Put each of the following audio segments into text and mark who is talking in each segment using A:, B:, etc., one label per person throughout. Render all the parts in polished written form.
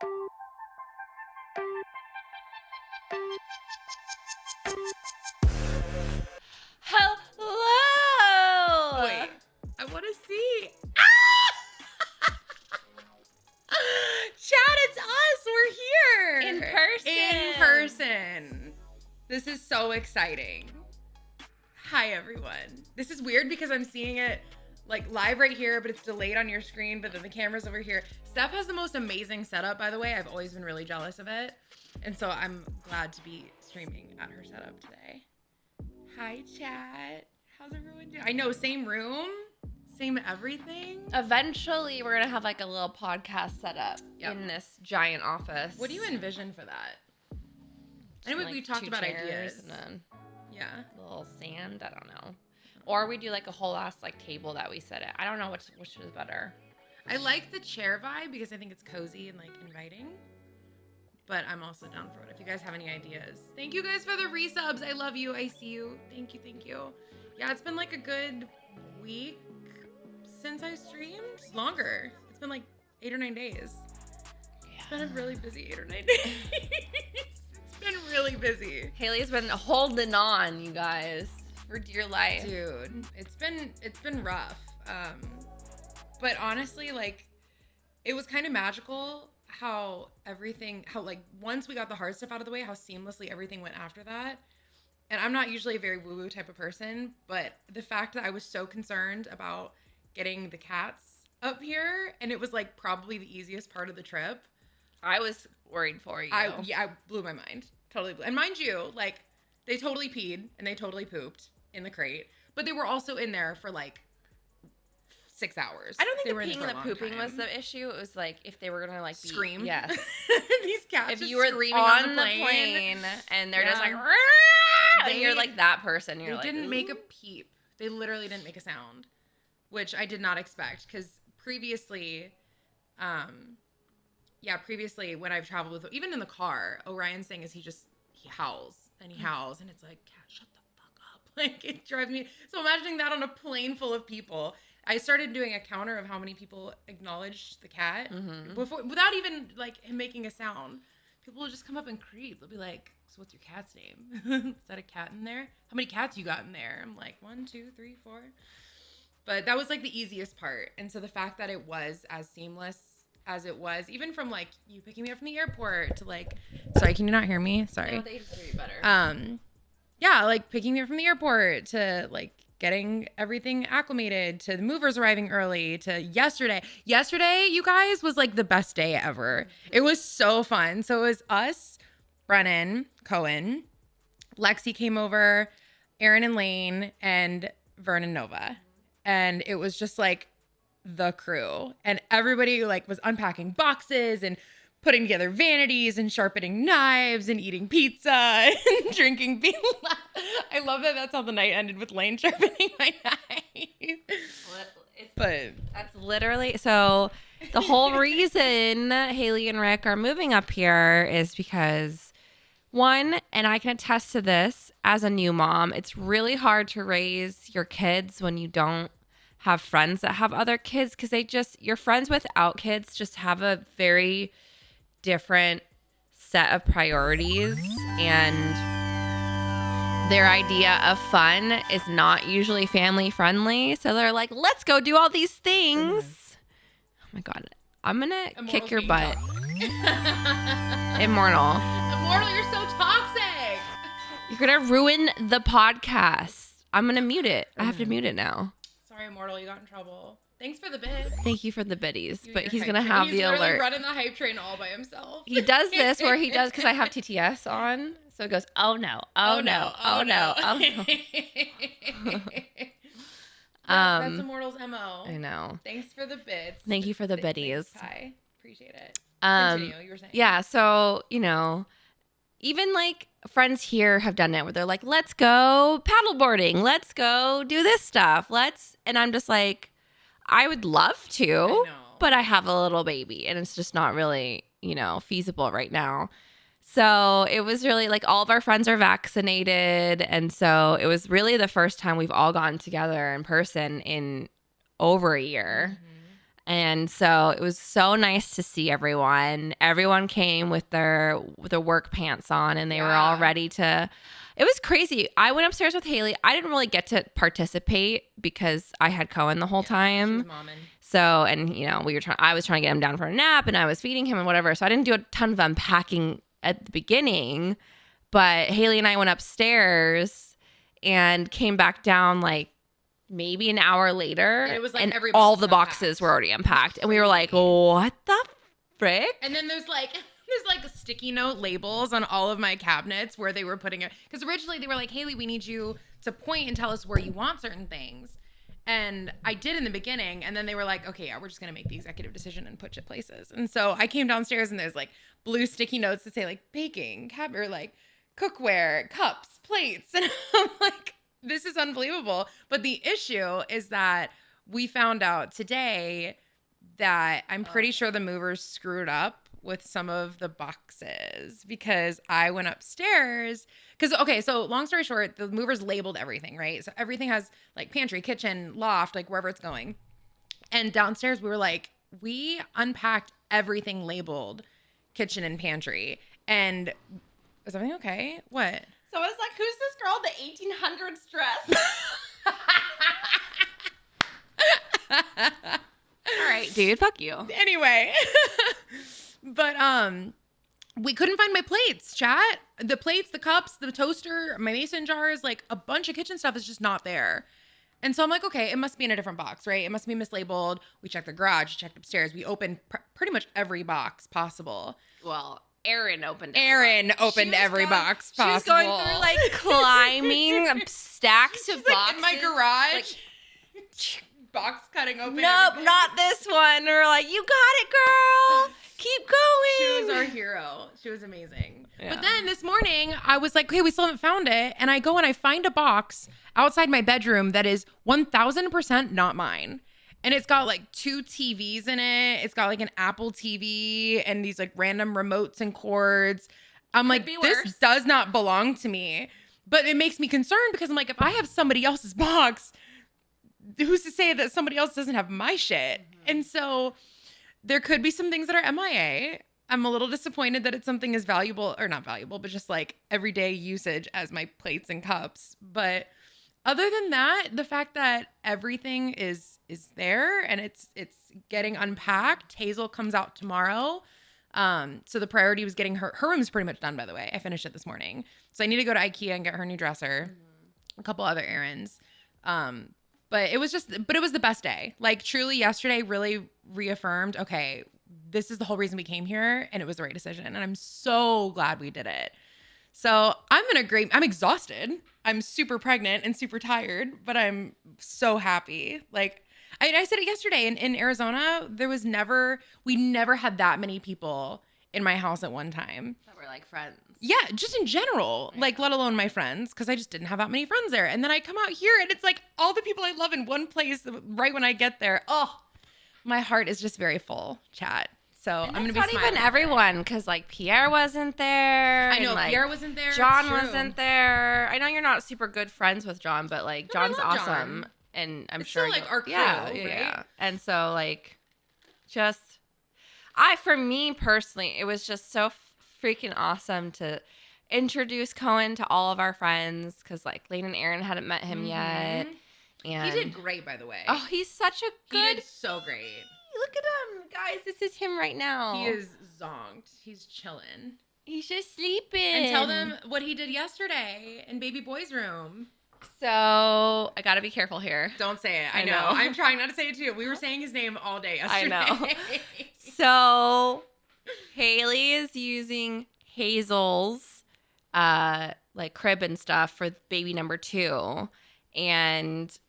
A: Hello!
B: Wait, I want to see. Chat, it's us. We're here.
A: In person.
B: In person. This is so exciting. Hi, everyone. This is weird because I'm seeing it like live right here, but it's delayed on your screen, but then the camera's over here. Steph has the most amazing setup, by the way. I've always been really jealous of it. And so I'm glad to be streaming at her setup today. Hi, chat. How's everyone doing? I know, same room, same everything.
A: Eventually, we're going to have like a little podcast set up in this giant office.
B: What do you envision for that? I know
A: Like
B: we talked about ideas.
A: And then
B: Yeah.
A: a little sand. I don't know. Or we do like a whole ass like table that we sit at. I don't know which is better.
B: I like the chair vibe because I think it's cozy and like inviting. But I'm also down for it if you guys have any ideas. Thank you guys for the resubs. I love you. I see you. Thank you. Thank you. Yeah, it's been like a good week since I streamed. Longer. It's been like 8 or 9 days. It's been a really busy 8 or 9 days. It's been really busy.
A: Hayli's been holding on, you guys, for dear life.
B: Dude, it's been rough. But honestly, like, it was kind of magical how like once we got the hard stuff out of the way, how seamlessly everything went after that. And I'm not usually a very woo-woo type of person, but the fact that I was so concerned about getting the cats up here, and it was like probably the easiest part of the trip.
A: I was worried for you.
B: I blew my mind. Totally blew. And mind you, like, they totally peed and they totally pooped in the crate, but they were also in there for like 6 hours.
A: I don't think
B: they
A: the
B: were in
A: peeing
B: there
A: and
B: for
A: the
B: a long
A: pooping
B: time.
A: was the issue. It was like if they were gonna like
B: Scream.
A: Yes.
B: These cats
A: If
B: just
A: you were
B: screaming
A: on the plane and they're just like, and you're like that person. You're like,
B: didn't make a peep. They literally didn't make a sound, which I did not expect because previously when I've traveled with, even in the car, Orion's thing is he howls and it's like, cat, shut the fuck up. Like, it drives me. So imagining that on a plane full of people. I started doing a counter of how many people acknowledged the cat before, without even like him making a sound. People will just come up and creep. They'll be like, so what's your cat's name? Is that a cat in there? How many cats you got in there? I'm like, 1, 2, 3, 4. But that was like the easiest part. And so the fact that it was as seamless as it was, even from like you picking me up from the airport to like, sorry, can you not hear me? Sorry.
A: No, they just hear you better.
B: Yeah, like picking me up from the airport to like getting everything acclimated to the movers arriving early to yesterday. Yesterday, you guys, was like the best day ever. It was so fun. So it was us, Brennan, Cohen, Lexi came over, Aaron and Lane, and Vern and Nova. And it was just like the crew. And everybody like was unpacking boxes and putting together vanities and sharpening knives and eating pizza and drinking beer. I love that that's how the night ended, with Lane sharpening my knife. But
A: that's literally, so the whole reason Hayli and Rick are moving up here is because, one, and I can attest to this as a new mom, it's really hard to raise your kids when you don't have friends that have other kids, because your friends without kids just have a very different set of priorities, and their idea of fun is not usually family friendly. So they're like, let's go do all these things. Oh my God. I'm going to kick your butt. Immortal,
B: you're so toxic.
A: you're going to ruin the podcast. I'm going to mute it. I have to mute it now.
B: Sorry, Immortal, you got in trouble. Thanks for the bid.
A: Thank you for the biddies, but he's
B: hype
A: going to
B: train.
A: have
B: He's
A: the
B: literally
A: alert.
B: running the hype train all by himself.
A: He does this where he does, because I have TTS on. So it goes, oh no, oh no, oh no, oh no.
B: That's Immortal's MO.
A: I know.
B: Thanks for the bids.
A: Thank you for the biddies.
B: Thanks, Ty. Appreciate it. Continue, you were saying.
A: Yeah, so, even like friends here have done it where they're like, let's go paddleboarding. Let's go do this stuff. And I'm just like, I would love to, but I have a little baby and it's just not really, feasible right now. So it was really like all of our friends are vaccinated. And so it was really the first time we've all gotten together in person in over a year. And so it was so nice to see everyone. Everyone came with their work pants on, and they were all ready to. It was crazy. I went upstairs with Hayli. I didn't really get to participate because I had Cohen the whole time.
B: She was momming.
A: So, and I was trying to get him down for a nap, and I was feeding him and whatever. So I didn't do a ton of unpacking at the beginning, but Hayli and I went upstairs and came back down like maybe an hour later,
B: And it was like
A: and
B: every
A: all
B: box
A: the
B: was
A: boxes
B: unpacked.
A: were already unpacked, and we were like, "What the frick?"
B: And then there's like sticky note labels on all of my cabinets where they were putting it. Because originally they were like, Hayli, we need you to point and tell us where you want certain things. And I did in the beginning. And then they were like, okay, yeah, we're just going to make the executive decision and put it places. And so I came downstairs and there's like blue sticky notes that say like baking, or like cookware, cups, plates. And I'm like, this is unbelievable. But the issue is that we found out today that I'm pretty sure the movers screwed up with some of the boxes because I went upstairs. So long story short, the movers labeled everything, right? So everything has like pantry, kitchen, loft, like wherever it's going. And downstairs, we were like, we unpacked everything labeled kitchen and pantry. And is everything okay? What?
A: So I was like, "Who's this girl in the 1800s dress?" All right, dude, fuck you.
B: Anyway, but we couldn't find my plates, chat. The plates, the cups, the toaster, my mason jars, like a bunch of kitchen stuff is just not there. And so I'm like, okay, it must be in a different box, right? It must be mislabeled. We checked the garage, checked upstairs. We opened pretty much every box possible.
A: Well, Erin opened
B: every box possible.
A: She was going through like climbing stacks of boxes.
B: Like in my garage. Box cutting open.
A: Nope,
B: everything.
A: not this one. And we're like, "You got it, girl. Keep going."
B: She was our hero. She was amazing.
A: Yeah.
B: But then this morning, I was like, "Okay, we still haven't found it." And I go and I find a box outside my bedroom that is 1000% not mine. And it's got like 2 TVs in it. It's got like an Apple TV and these like random remotes and cords. I'm like, this does not belong to me. But it makes me concerned because I'm like, if I have somebody else's box, who's to say that somebody else doesn't have my shit? Mm-hmm. And so there could be some things that are MIA. I'm a little disappointed that it's something as valuable, or not valuable, but just like everyday usage as my plates and cups. But other than that, the fact that everything is there and it's getting unpacked. Hazel comes out tomorrow. So the priority was getting her room's pretty much done, by the way. I finished it this morning. So I need to go to IKEA and get her new dresser, a couple other errands. But it was the best day. Like truly yesterday really reaffirmed, okay, this is the whole reason we came here and it was the right decision. And I'm so glad we did it. So I'm exhausted. I'm super pregnant and super tired, but I'm so happy. Like I said it yesterday in Arizona, we never had that many people in my house at one time.
A: That were like friends.
B: Yeah, just in general, like let alone my friends, because I just didn't have that many friends there. And then I come out here and it's like all the people I love in one place right when I get there. Oh, my heart is just very full, chat. So I'm going to be
A: not
B: smiling.
A: even everyone, because like Pierre wasn't there.
B: I know,
A: and, like,
B: Pierre wasn't there.
A: John wasn't there. I know you're not super good friends with John, but like John's awesome. John. And I'm sure
B: still, like our crew,
A: right?
B: Yeah.
A: And so like for me personally, it was just so freaking awesome to introduce Cohen to all of our friends, because like Lane and Aaron hadn't met him yet. And
B: he did great, by the way.
A: Oh, he's such a good.
B: He did so great.
A: Look at him, guys. This is him right now.
B: He is zonked. He's chilling.
A: He's just sleeping.
B: And tell them what he did yesterday in baby boy's room.
A: So I gotta be careful here.
B: Don't say it. I know. I'm trying not to say it too. We were saying his name all day yesterday.
A: I know. So Hayli is using Hazel's like crib and stuff for baby number 2. And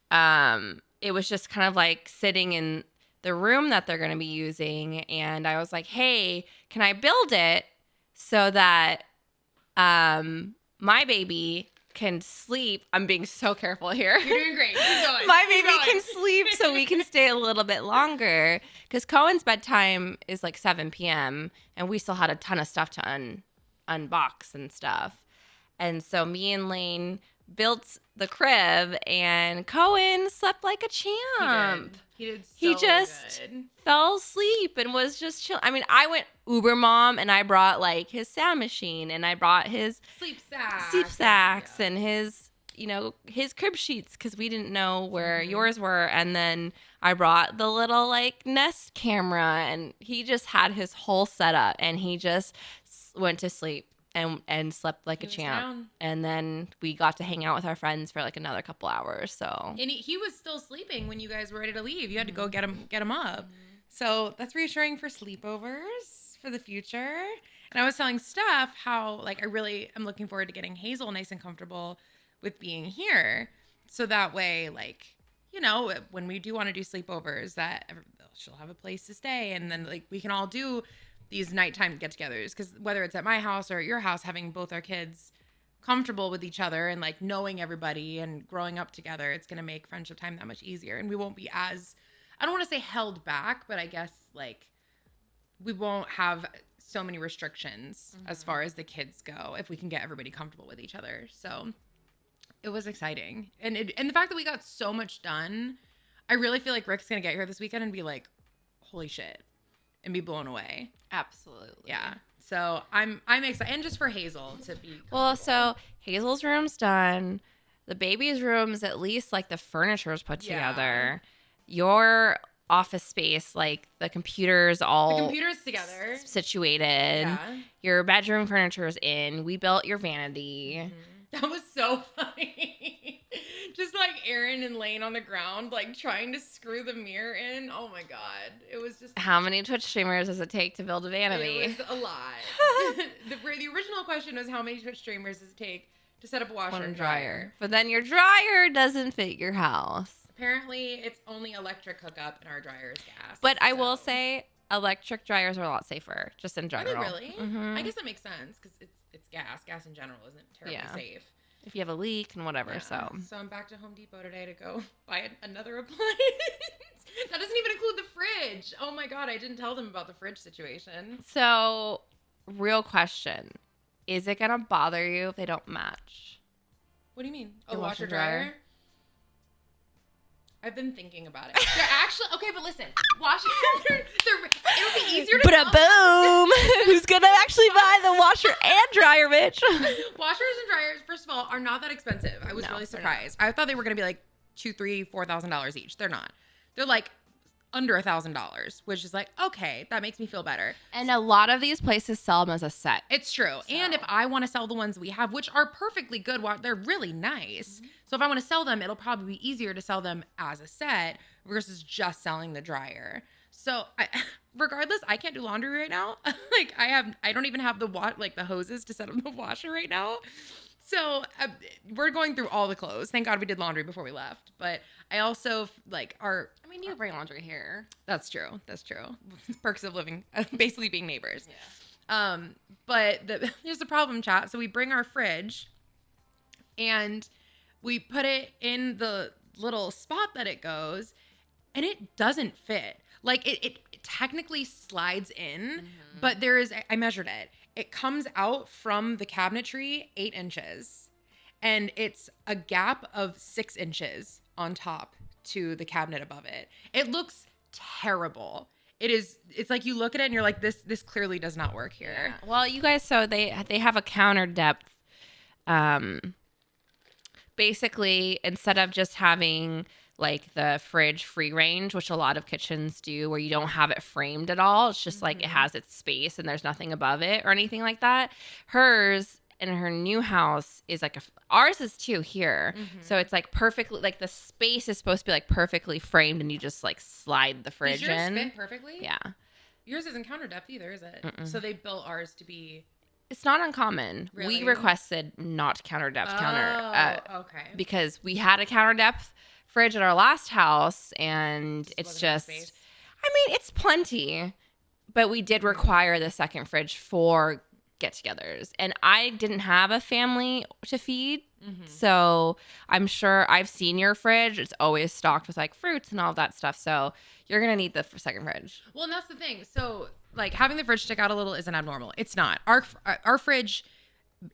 A: it was just kind of like sitting in the room that they're going to be using. And I was like, hey, can I build it so that my baby can sleep? I'm being so careful here.
B: You're doing great. Keep going.
A: My baby can sleep so we can stay a little bit longer. Because Cohen's bedtime is like 7 p.m. and we still had a ton of stuff to unbox and stuff. And so me and Lane built the crib, and Cohen slept like a champ.
B: He did so
A: He just
B: good.
A: fell asleep and was just chill. I mean, I went Uber mom, and I brought like his sound machine, and I brought his
B: Sleep sacks.
A: and his, his crib sheets, because we didn't know where yours were. And then I brought the little like Nest camera, and he just had his whole setup, and he just went to sleep and slept like a champ.
B: Down.
A: And then we got to hang out with our friends for like another couple hours. So
B: And he was still sleeping when you guys were ready to leave. You had to go get him up. So that's reassuring for sleepovers for the future. And I was telling Steph how like I really am looking forward to getting Hazel nice and comfortable with being here. So that way, like, when we do want to do sleepovers, that she'll have a place to stay, and then like we can all do these nighttime get-togethers, because whether it's at my house or at your house, having both our kids comfortable with each other and like knowing everybody and growing up together, it's going to make friendship time that much easier. And we won't be as, I don't want to say held back, but I guess like we won't have so many restrictions as far as the kids go if we can get everybody comfortable with each other. So it was exciting. And the fact that we got so much done, I really feel like Rick's going to get here this weekend and be like, holy shit, and be blown away.
A: absolutely.
B: Yeah. So I'm excited, and just for Hazel to be
A: Well, so Hazel's room's done. The baby's room is at least like the furniture's put
B: Yeah.
A: together. Your office space, like the computer's all
B: the computer's together.
A: situated.
B: Yeah.
A: Your bedroom furniture's in. We built your vanity.
B: That was so funny. Just like Aaron and Lane on the ground, like trying to screw the mirror in. Oh my God. It was just.
A: How many Twitch streamers does it take to build a vanity?
B: It was a lot. the original question was how many Twitch streamers does it take to set up a washer and dryer?
A: But then your dryer doesn't fit your house.
B: Apparently, it's only electric hookup and our dryer is gas.
A: But I will say electric dryers are a lot safer, just in
B: Are
A: general.
B: they really?
A: Mhm.
B: I guess that makes sense because it's gas. Gas in general isn't terribly
A: Yeah.
B: safe.
A: If you have a leak and whatever,
B: Yeah.
A: so.
B: I'm back to Home Depot today to go buy another appliance. That doesn't even include the fridge. Oh my God, I didn't tell them about the fridge situation.
A: So, real question. Is it going to bother you if they don't match?
B: What do you mean?
A: The
B: Oh, washer
A: washer
B: dryer?
A: dryer?
B: I've been thinking about it. They're actually okay, but listen, washer. It'll be easier to.
A: But boom! Who's going to actually buy the washer and dryer, bitch?
B: Washers and dryers, first of all, are not that expensive. I was
A: No,
B: really
A: they're
B: surprised. I thought they were going to be like $2,000, $3,000, $4,000 each. They're not. They're like under $1,000, which is like, okay, that makes me feel better.
A: And a lot of these places sell them as a set.
B: It's true. And if I want to sell the ones we have, which are perfectly good, they're really nice. So if I want to sell them, it'll probably be easier to sell them as a set versus just selling the dryer. So regardless, I can't do laundry right now. Like I don't even have the hoses to set up the washer right now. So we're going through all the clothes. Thank God we did laundry before we left. But I also
A: I mean, you bring laundry here.
B: That's true. That's true. Perks of living, basically being neighbors.
A: Yeah.
B: But here's the problem, chat. So we bring our fridge and we put it in the little spot that it goes, and it doesn't fit. Like it technically slides in, but I measured it. It comes out from the cabinetry 8 inches, and it's a gap of 6 inches on top to the cabinet above it. It looks terrible. It's like you look at it and you're like, this clearly does not work here.
A: Yeah. Well, you guys, so they have a counter depth. Basically, instead of just having like the fridge free range, which a lot of kitchens do, where you don't have it framed at all, it's just like it has its space and there's nothing above it or anything like that. Hers in her new house is like ours is too here. So it's like perfectly, like the space is supposed to be like perfectly framed, and you just like slide the fridge
B: Does yours
A: in.
B: fit perfectly?
A: Yeah.
B: Yours isn't counter depth either, is it? So they built ours to be.
A: It's not uncommon.
B: Really?
A: We requested not counter depth
B: Okay.
A: because we had a counter depth fridge at our last house, and it's
B: wasn't enough
A: just,
B: space.
A: I mean, it's plenty, but we did require the second fridge for get-togethers, and I didn't have a family to feed, so I'm sure I've seen your fridge. It's always stocked with like fruits and all of that stuff, so you're gonna need the second fridge.
B: Well, and that's the thing. So like having the fridge stick out a little isn't abnormal. It's not. Our fridge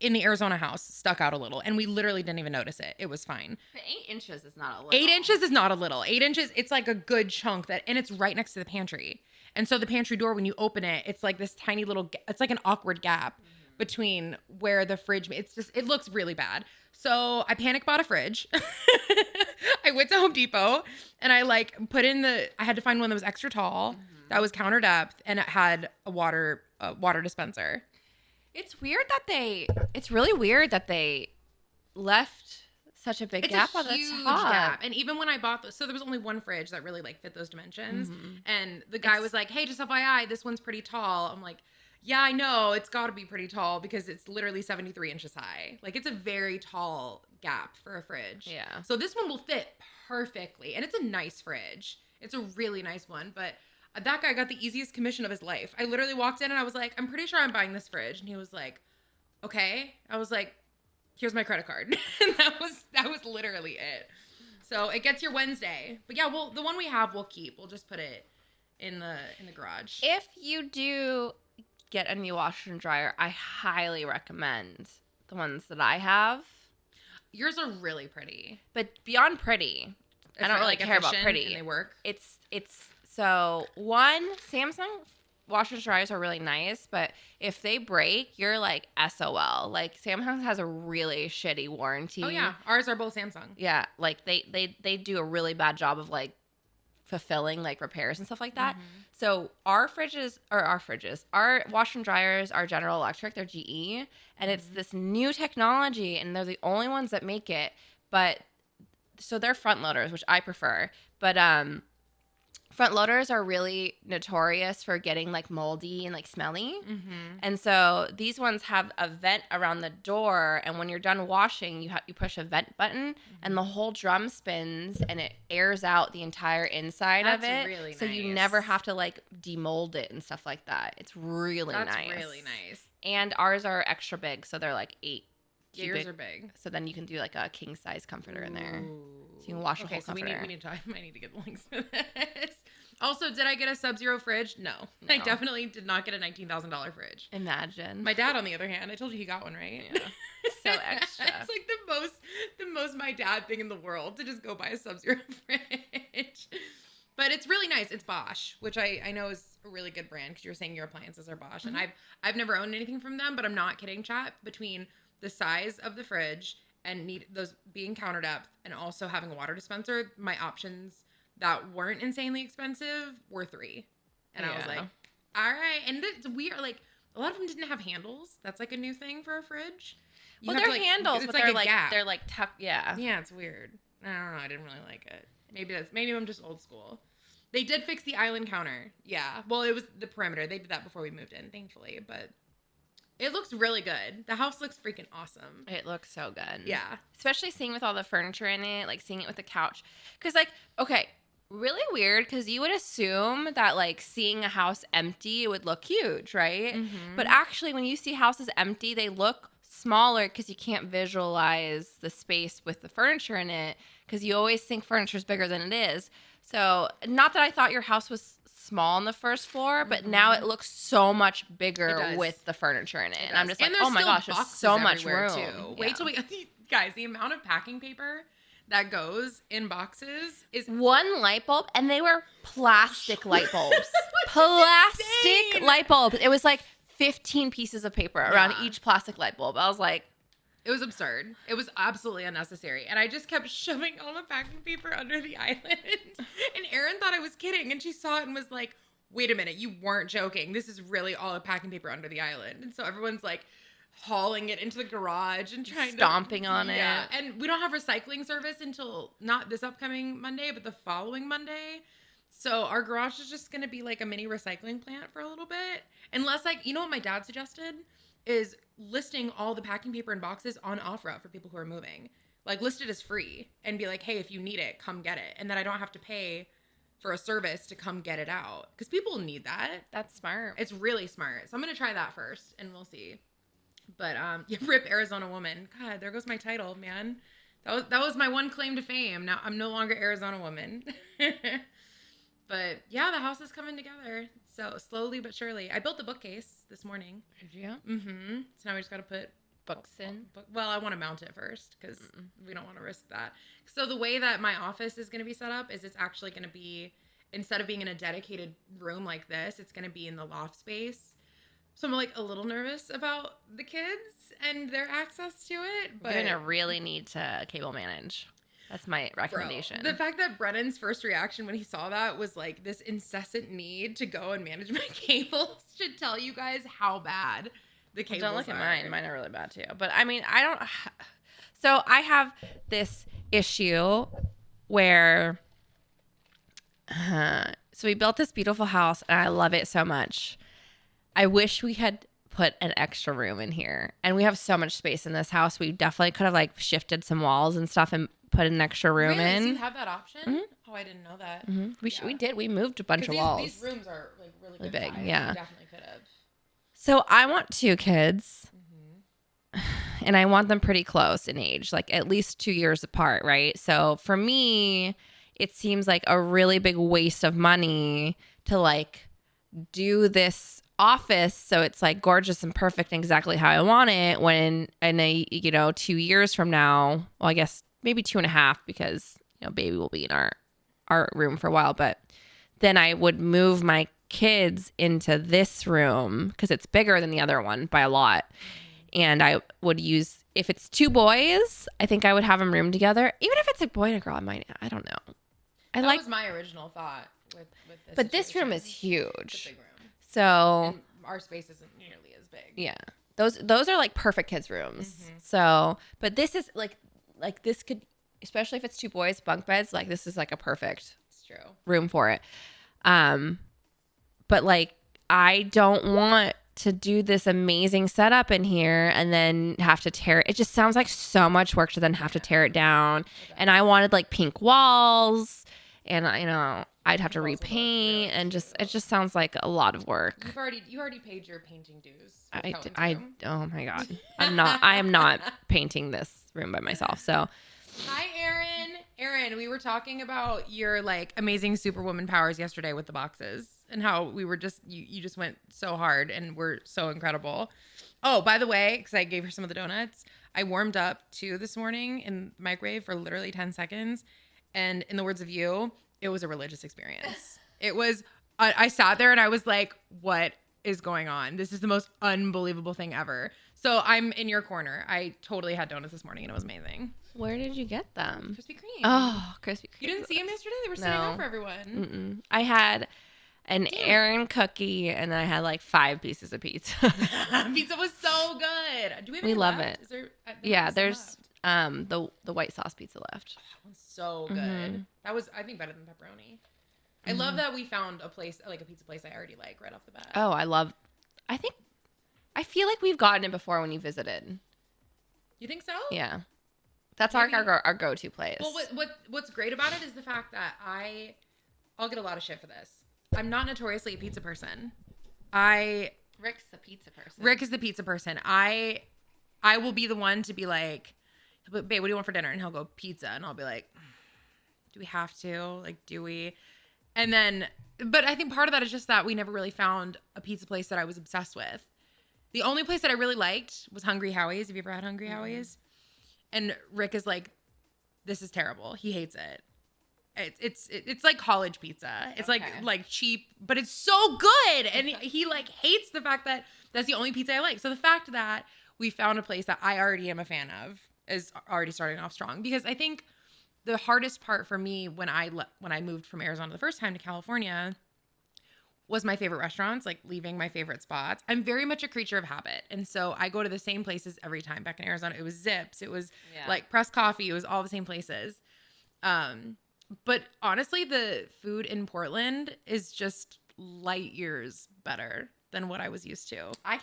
B: in the Arizona house stuck out a little, and we literally didn't even notice it. It was fine.
A: But 8 inches is not a little.
B: 8 inches is not a little. 8 inches, it's like a good chunk and it's right next to the pantry. And so the pantry door, when you open it, it's like this tiny little, it's like an awkward gap between where the fridge, it looks really bad. So I panic bought a fridge. I went to Home Depot and I I had to find one that was extra tall, that was counter depth, and it had a water dispenser.
A: It's really weird that they left such a big gap on the top.
B: Gap. And even when I bought those, so there was only one fridge that really fit those dimensions. And the guy was like, hey, just FYI, this one's pretty tall. I'm like, yeah, I know. It's got to be pretty tall because it's literally 73 inches high. Like, it's a very tall gap for a fridge.
A: Yeah.
B: So this one will fit perfectly. And it's a nice fridge. It's a really nice one. But that guy got the easiest commission of his life. I literally walked in and I was like, I'm pretty sure I'm buying this fridge. And he was like, okay. I was like, here's my credit card. And that was literally it. So it gets your Wednesday. But yeah, the one we have we'll keep. We'll just put it in the garage.
A: If you do get a new washer and dryer, I highly recommend the ones that I have.
B: Yours are really pretty.
A: But beyond pretty, I don't really care about pretty.
B: And they work.
A: It's so one, Samsung washers and dryers are really nice, but if they break, you're like SOL. Like, Samsung has a really shitty warranty.
B: Oh yeah, ours are both Samsung.
A: Yeah, like they do a really bad job of like fulfilling like repairs and stuff like that. So our washer and dryers are General Electric, they're GE, and it's this new technology, and they're the only ones that make it. But so they're front loaders, which I prefer, but front loaders are really notorious for getting like moldy and like smelly. And so these ones have a vent around the door, and when you're done washing, you push a vent button and the whole drum spins and it airs out the entire inside of it.
B: That's really
A: so
B: nice.
A: You never have to like demold it and stuff like that. It's really nice.
B: That's really nice.
A: And ours are extra big, so they're like 8 cubic.
B: Yours are big.
A: So then you can do like a king size comforter in there. So you can wash a whole comforter.
B: Okay, so we need to talk. I might need to get the links for this. Also, did I get a Sub-Zero fridge? No. I definitely did not get a $19,000 fridge.
A: Imagine.
B: My dad, on the other hand, I told you he got one, right?
A: Yeah. So extra.
B: It's like the most my dad thing in the world to just go buy a Sub-Zero fridge. But it's really nice. It's Bosch, which I know is a really good brand because you're saying your appliances are Bosch. And I've never owned anything from them, but I'm not kidding, chat. Between the size of the fridge and those being counter depth and also having a water dispenser, my options that weren't insanely expensive were 3. And I was like, all right. And it's weird. Like, a lot of them didn't have handles. That's like a new thing for a fridge.
A: Well, they're handles, but they're like
B: gap.
A: they're like tough. Yeah.
B: Yeah, it's weird. I don't know. I didn't really like it. Maybe I'm just old school. They did fix the island counter. Yeah. Well, it was the perimeter. They did that before we moved in, thankfully. But it looks really good. The house looks freaking awesome.
A: It looks so good.
B: Yeah.
A: Especially seeing with all the furniture in it, like seeing it with the couch. Because, like, okay, really weird because you would assume that, like, seeing a house empty, it would look huge, right? But actually, when you see houses empty, they look smaller because you can't visualize the space with the furniture in it because you always think furniture is bigger than it is. So, not that I thought your house was small on the first floor, but now it looks so much bigger with the furniture in it. And I'm just like, oh my gosh, there's so much room.
B: Too. Wait till guys, the amount of packing paper that goes in boxes is
A: one light bulb, and they were plastic light bulbs. Plastic light bulbs. It was like 15 pieces of paper around each plastic light bulb. I was like,
B: it was absurd. It was absolutely unnecessary. And I just kept shoving all the packing paper under the island. And Erin thought I was kidding. And she saw it and was like, wait a minute, you weren't joking. This is really all the packing paper under the island. And so everyone's like hauling it into the garage and
A: stomping on it.
B: Yeah. And we don't have recycling service until not this upcoming Monday, but the following Monday. So our garage is just going to be like a mini recycling plant for a little bit. Unless, like, you know what my dad suggested is listing all the packing paper in boxes on OfferUp for people who are moving. Like, list it as free and be like, hey, if you need it, come get it. And then I don't have to pay for a service to come get it out. Because people need that.
A: That's smart.
B: It's really smart. So I'm going to try that first and we'll see. But rip Arizona woman. God, there goes my title, man. That was my one claim to fame. Now I'm no longer Arizona woman. But yeah, the house is coming together. So slowly but surely. I built the bookcase this morning.
A: Did you?
B: Mm-hmm. So now we just got to put
A: Buxton.
B: Well, I want to mount it first because we don't want to risk that. So the way that my office is going to be set up is it's actually going to be, instead of being in a dedicated room like this, it's going to be in the loft space. So I'm like a little nervous about the kids and their access to it. But
A: You're going to really need to cable manage. That's my recommendation.
B: Bro, the fact that Brennan's first reaction when he saw that was like this incessant need to go and manage my cables should tell you guys how bad the cables
A: Don't look
B: are.
A: at mine. Mine are really bad too. But I mean, I don't. So I have this issue where. So we built this beautiful house and I love it so much. I wish we had put an extra room in here. And we have so much space in this house. We definitely could have like shifted some walls and stuff and put an extra room in.
B: So you have that option? Mm-hmm. Oh, I didn't know that.
A: Mm-hmm. We did. We moved a bunch of walls.
B: These rooms are like really
A: big.
B: Size.
A: Yeah.
B: You definitely could have.
A: So I want 2 kids. And I want them pretty close in age, like at least 2 years apart, right? So for me, it seems like a really big waste of money to like do this office so it's like gorgeous and perfect and exactly how I want it, when in a 2 years from now, well, I guess maybe 2.5, because baby will be in our room for a while, but then I would move my kids into this room because it's bigger than the other one by a lot. And I would use, if it's 2 boys, I think I would have them room together. Even if it's a boy and a girl, I don't know.
B: That was my original thought with this.
A: But this room is
B: It's a
A: huge.
B: big room.
A: So
B: And our space isn't nearly as big.
A: yeah, those are like perfect kids rooms. So, but this is like this could, especially if it's 2 boys, bunk beds, like this is like a perfect
B: It's true.
A: room for it. But like I don't want to do this amazing setup in here and then have to tear it. It just sounds like so much work to then have to tear it down. And I wanted like pink walls, and I'd have to repaint, and it just sounds like a lot of work.
B: You already paid your painting dues.
A: Oh my God. I am not painting this room by myself. So
B: hi, Erin. Erin, we were talking about your like amazing superwoman powers yesterday with the boxes and how we were just, you just went so hard and were so incredible. Oh, by the way, because I gave her some of the donuts, I warmed up 2 this morning in the microwave for literally 10 seconds. And in the words of you, it was a religious experience. It was, I sat there and I was like, what is going on? This is the most unbelievable thing ever. So I'm in your corner. I totally had donuts this morning and it was amazing.
A: where did you get them?
B: Krispy Kreme.
A: Oh, Krispy Kreme.
B: You didn't see them yesterday? They were sitting out for everyone.
A: I had an Aaron cookie, and then I had like 5 pieces of pizza.
B: Pizza was so good. Do we have any
A: love
B: left?
A: it.
B: Is there,
A: Yeah, there's the white sauce pizza left.
B: That one's so good. That was, I think, better than pepperoni. I love that we found a place, like a pizza place I already like right off the bat.
A: Oh, I feel like we've gotten it before when you visited.
B: You think so?
A: Yeah. That's
B: Maybe.
A: our go-to place.
B: Well, what's great about it is the fact that I'll get a lot of shit for this. I'm not notoriously a pizza person.
A: Rick's the pizza person.
B: Rick is the pizza person. I will be the one to be like, babe, what do you want for dinner? And he'll go, pizza. And I'll be like, do we have to? Like, do we? And then, but I think part of that is just that we never really found a pizza place that I was obsessed with. The only place that I really liked was Hungry Howie's. Have you ever had Hungry Howie's? And Rick is like, this is terrible. He hates it. It's like college pizza. It's like cheap, but it's so good. And he like hates the fact that that's the only pizza I like. So the fact that we found a place that I already am a fan of is already starting off strong, because I think the hardest part for me when I moved from Arizona the first time to California was my favorite restaurants, like leaving my favorite spots. I'm very much a creature of habit. And so I go to the same places every time. Back in Arizona, it was Zips. It was like Press Coffee. It was all the same places. But honestly, the food in Portland is just light years better than what I was used to.
A: I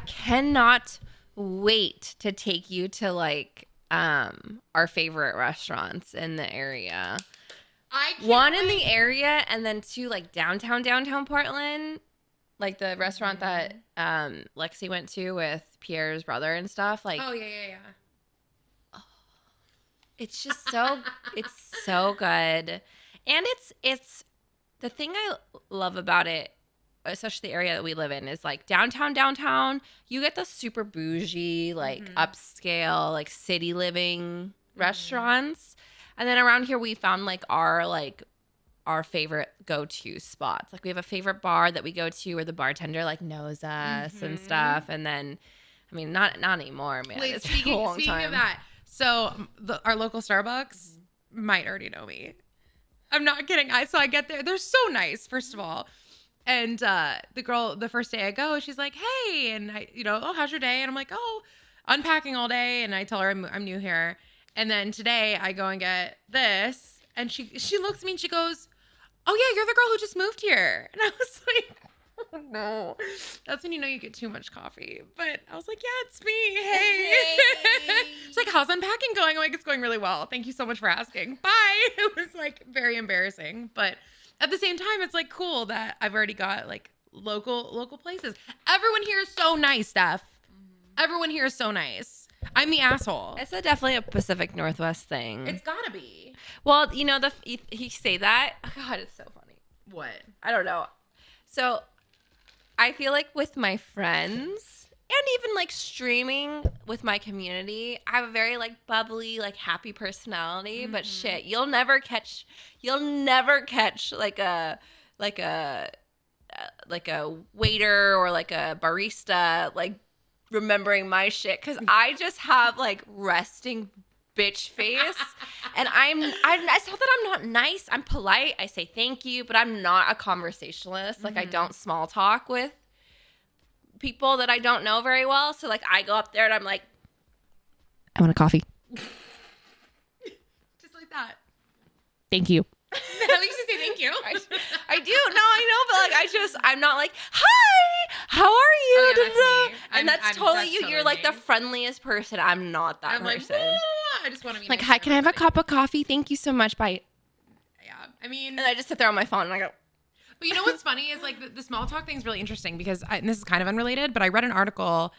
A: cannot wait to take you to like our favorite rextrants in the area. One in the area, and then 2 like downtown Portland, like the restaurant that Lexi went to with Pierre's brother and stuff. Like,
B: oh yeah.
A: It's just so it's so good. And it's the thing I love about it. especially the area that we live in, is like downtown. You get the super bougie, like upscale, like city living restaurants. And then around here we found like our favorite go-to spots. Like we have a favorite bar that we go to where the bartender like knows us and stuff. And then, I mean, not anymore, man.
B: Wait,
A: It's
B: speaking
A: a long time.
B: of that, so our local Starbucks might already know me. I'm not kidding. So I get there. They're so nice, first of all. And the girl, the first day I go, she's like, hey, and I, oh, how's your day? And I'm like, oh, unpacking all day. And I tell her I'm new here. And then today I go and get this, and she looks at me and she goes, oh yeah, you're the girl who just moved here. And I was like, oh no. That's when you know you get too much coffee. But I was like, yeah, it's me. Hey. She's like, how's unpacking going? I'm like, it's going really well. Thank you so much for asking. Bye. It was like very embarrassing. But at the same time, it's like cool that I've already got like local places. Everyone here is so nice, Steph. Everyone here is so nice. I'm the asshole.
A: It's definitely a Pacific Northwest thing.
B: It's gotta be.
A: Well, you say that. Oh, God, it's so funny.
B: What?
A: I don't know. So I feel like with my friends and even like streaming with my community, I have a very like bubbly, like happy personality. But shit, you'll never catch like a waiter or like a barista like remembering my shit, because I just have like resting bitch face. And it's not that I'm not nice. I'm polite. I say thank you, but I'm not a conversationalist. Like I don't small talk with people that I don't know very well. So like I go up there and I'm like, I want a coffee.
B: Just like that.
A: Thank you.
B: At least you say thank you.
A: I do. No, I know, but like I'm not like, hi, how are you?
B: Oh, yeah, that's me.
A: And that's totally you. You're like the friendliest person. I'm not that person.
B: Like, I just want to be
A: like,
B: nice
A: hi,
B: to
A: can I have a
B: everybody.
A: cup of coffee? Thank you so much. Bye.
B: Yeah, I mean,
A: And I just sit there on my phone and I go.
B: but you know what's funny is like the small talk thing is really interesting because and this is kind of unrelated, but I read an article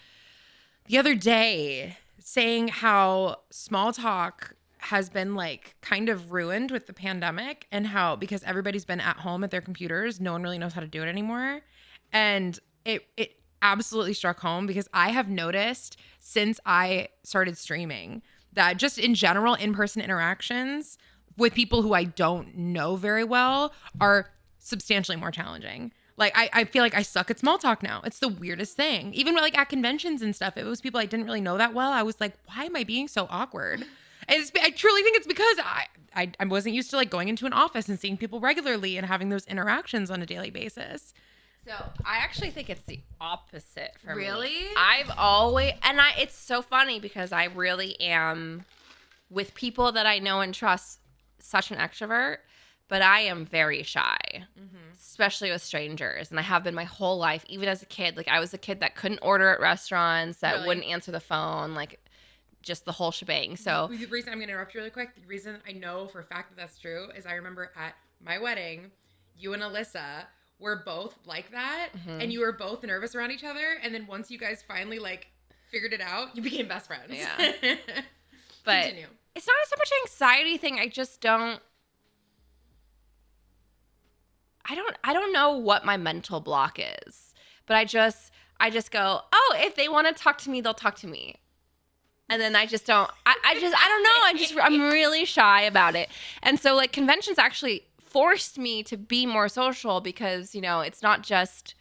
B: the other day saying how small talk has been like kind of ruined with the pandemic, and how because everybody's been at home at their computers, no one really knows how to do it anymore. And it absolutely struck home because I have noticed since I started streaming that just in general in-person interactions with people who I don't know very well are substantially more challenging. Like I feel like I suck at small talk now. It's the weirdest thing. Even like at conventions and stuff, if it was people I didn't really know that well, I was like, why am I being so awkward? I truly think it's because I wasn't used to like going into an office and seeing people regularly and having those interactions on a daily basis.
A: So I actually think it's the opposite for me.
B: Really?
A: I've always, it's so funny because I really am with people that I know and trust such an extrovert, but I am very shy, especially with strangers. And I have been my whole life, even as a kid. Like I was a kid that couldn't order at restaurants, that wouldn't answer the phone, like just the whole shebang. So
B: the reason I'm going to interrupt you really quick, the reason I know for a fact that that's true is I remember at my wedding, you and Alyssa were both like that, and you were both nervous around each other. And then once you guys finally like figured it out, you became best friends.
A: Yeah. But
B: continue.
A: It's not so much an anxiety thing. I just don't. I don't know what my mental block is, but I just go, oh, if they want to talk to me, they'll talk to me. And then I just don't, I don't know. I'm really shy about it. And so like conventions actually forced me to be more social because, it's not just,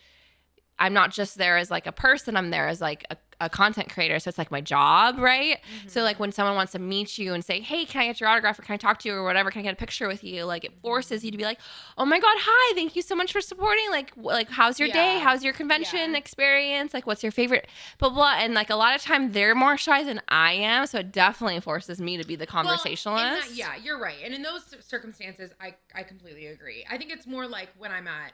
A: I'm not just there as like a person, I'm there as like a content creator. So it's like my job, right? So like when someone wants to meet you and say, hey, can I get your autograph or can I talk to you or whatever? Can I get a picture with you? Like it forces you to be like, oh my God, hi, thank you so much for supporting. Like how's your day? How's your convention experience? Like what's your favorite? Blah, blah. And like a lot of time they're more shy than I am. So it definitely forces me to be the conversationalist.
B: Yeah, you're right. And in those circumstances, I completely agree. I think it's more like when I'm at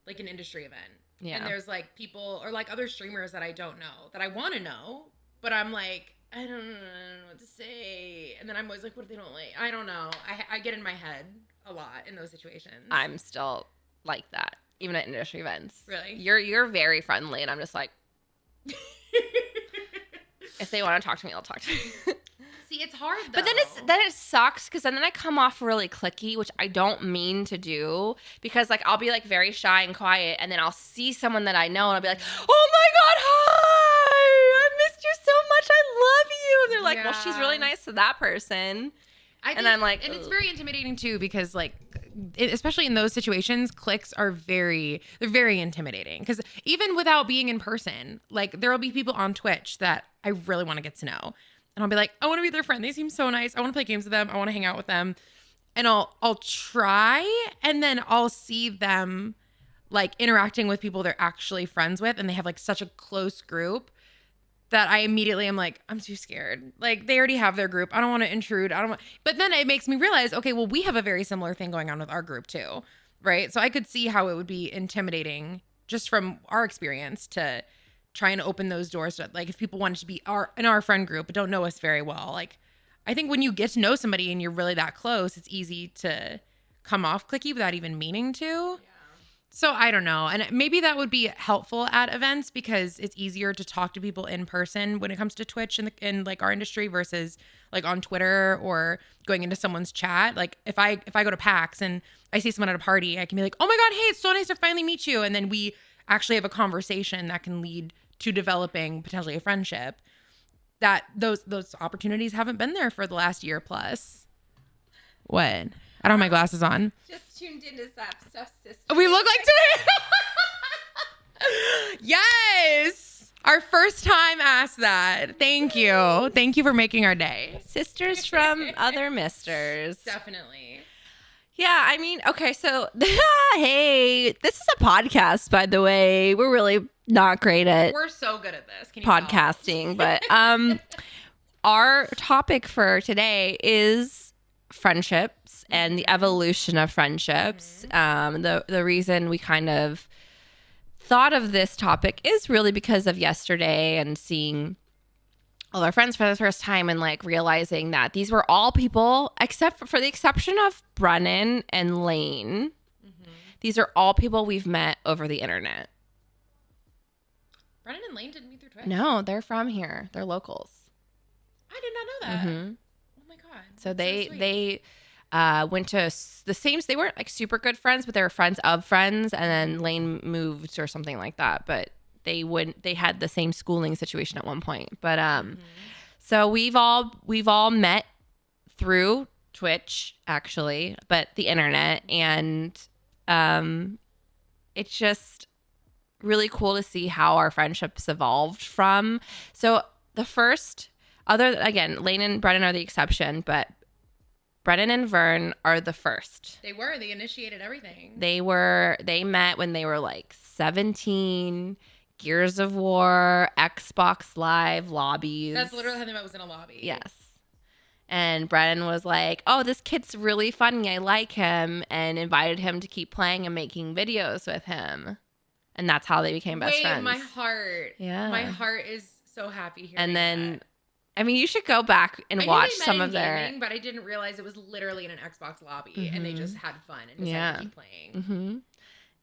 B: like an industry event. Yeah. And there's like people or like other streamers that I don't know that I want to know, but I'm like, I don't know what to say. And then I'm always like, what if they don't like? I don't know. I get in my head a lot in those situations.
A: I'm still like that, even at industry events.
B: Really?
A: You're very friendly, and I'm just like, if they want to talk to me, they'll talk to me.
B: See, it's hard though.
A: But then it sucks because then I come off really cliquey, which I don't mean to do, because like I'll be like very shy and quiet, and then I'll see someone that I know and I'll be like, oh my God, hi, I missed you so much, I love you. And they're like, well, she's really nice to that person. And I'm like,
B: and it's very intimidating too, because like, especially in those situations, cliques are they're very intimidating. Because even without being in person, like there will be people on Twitch that I really want to get to know. And I'll be like, I want to be their friend. They seem so nice. I want to play games with them. I want to hang out with them. And I'll try, and then I'll see them like interacting with people they're actually friends with, and they have like such a close group that I immediately am like, I'm too scared. Like they already have their group. I don't want to intrude. But then it makes me realize, okay, well, we have a very similar thing going on with our group too, right? So I could see how it would be intimidating just from our experience to try and open those doors to, like, if people wanted to be in our friend group but don't know us very well. Like, I think when you get to know somebody and you're really that close, it's easy to come off cliquey without even meaning to. Yeah. So I don't know. And maybe that would be helpful at events, because it's easier to talk to people in person when it comes to Twitch in like our industry versus like on Twitter or going into someone's chat. Like if I go to PAX and I see someone at a party, I can be like, oh my God, hey, it's so nice to finally meet you. And then we actually have a conversation that can lead to developing potentially a friendship. That those opportunities haven't been there for the last year plus. What? I don't have my glasses on.
A: Just tuned into Steph's sister.
B: We look like two. Yes. Our first time asked that. Thank you. Thank you for making our day.
A: Sisters from other misters.
B: Definitely.
A: Yeah, I mean, okay, so hey, this is a podcast, by the way. We're really not great at
B: We're so good at this. Can you
A: podcasting, but our topic for today is friendships and the evolution of friendships. The reason we kind of thought of this topic is really because of yesterday and seeing all our friends for the first time and like realizing that these were all people, except for the exception of Brennan and Lane. Mm-hmm. These are all people we've met over the internet.
B: Brennan and Lane didn't meet through Twitch?
A: No, they're from here. They're locals.
B: I did not know that.
A: Mm-hmm.
B: Oh my God.
A: So they went to the same, they weren't like super good friends, but they were friends of friends. And then Lane moved or something like that. But they had the same schooling situation at one point. But so we've all met through Twitch, actually, but the internet. And it's just really cool to see how our friendships evolved from. So the first, again, Lane and Brennan are the exception, but Brennan and Vern are the first.
B: They initiated everything.
A: They met when they were like 17, Gears of War, Xbox Live lobbies.
B: That's literally how they met, was in a lobby.
A: Yes. And Brennan was like, oh, this kid's really funny, I like him, and invited him to keep playing and making videos with him. And that's how they became best friends.
B: My heart.
A: Yeah.
B: My heart is so happy hearing
A: And then,
B: that.
A: I mean, you should go back and watch some of their.
B: Gaming, but I didn't realize it was literally in an Xbox lobby, and they just had fun and decided to keep playing.
A: Mm-hmm.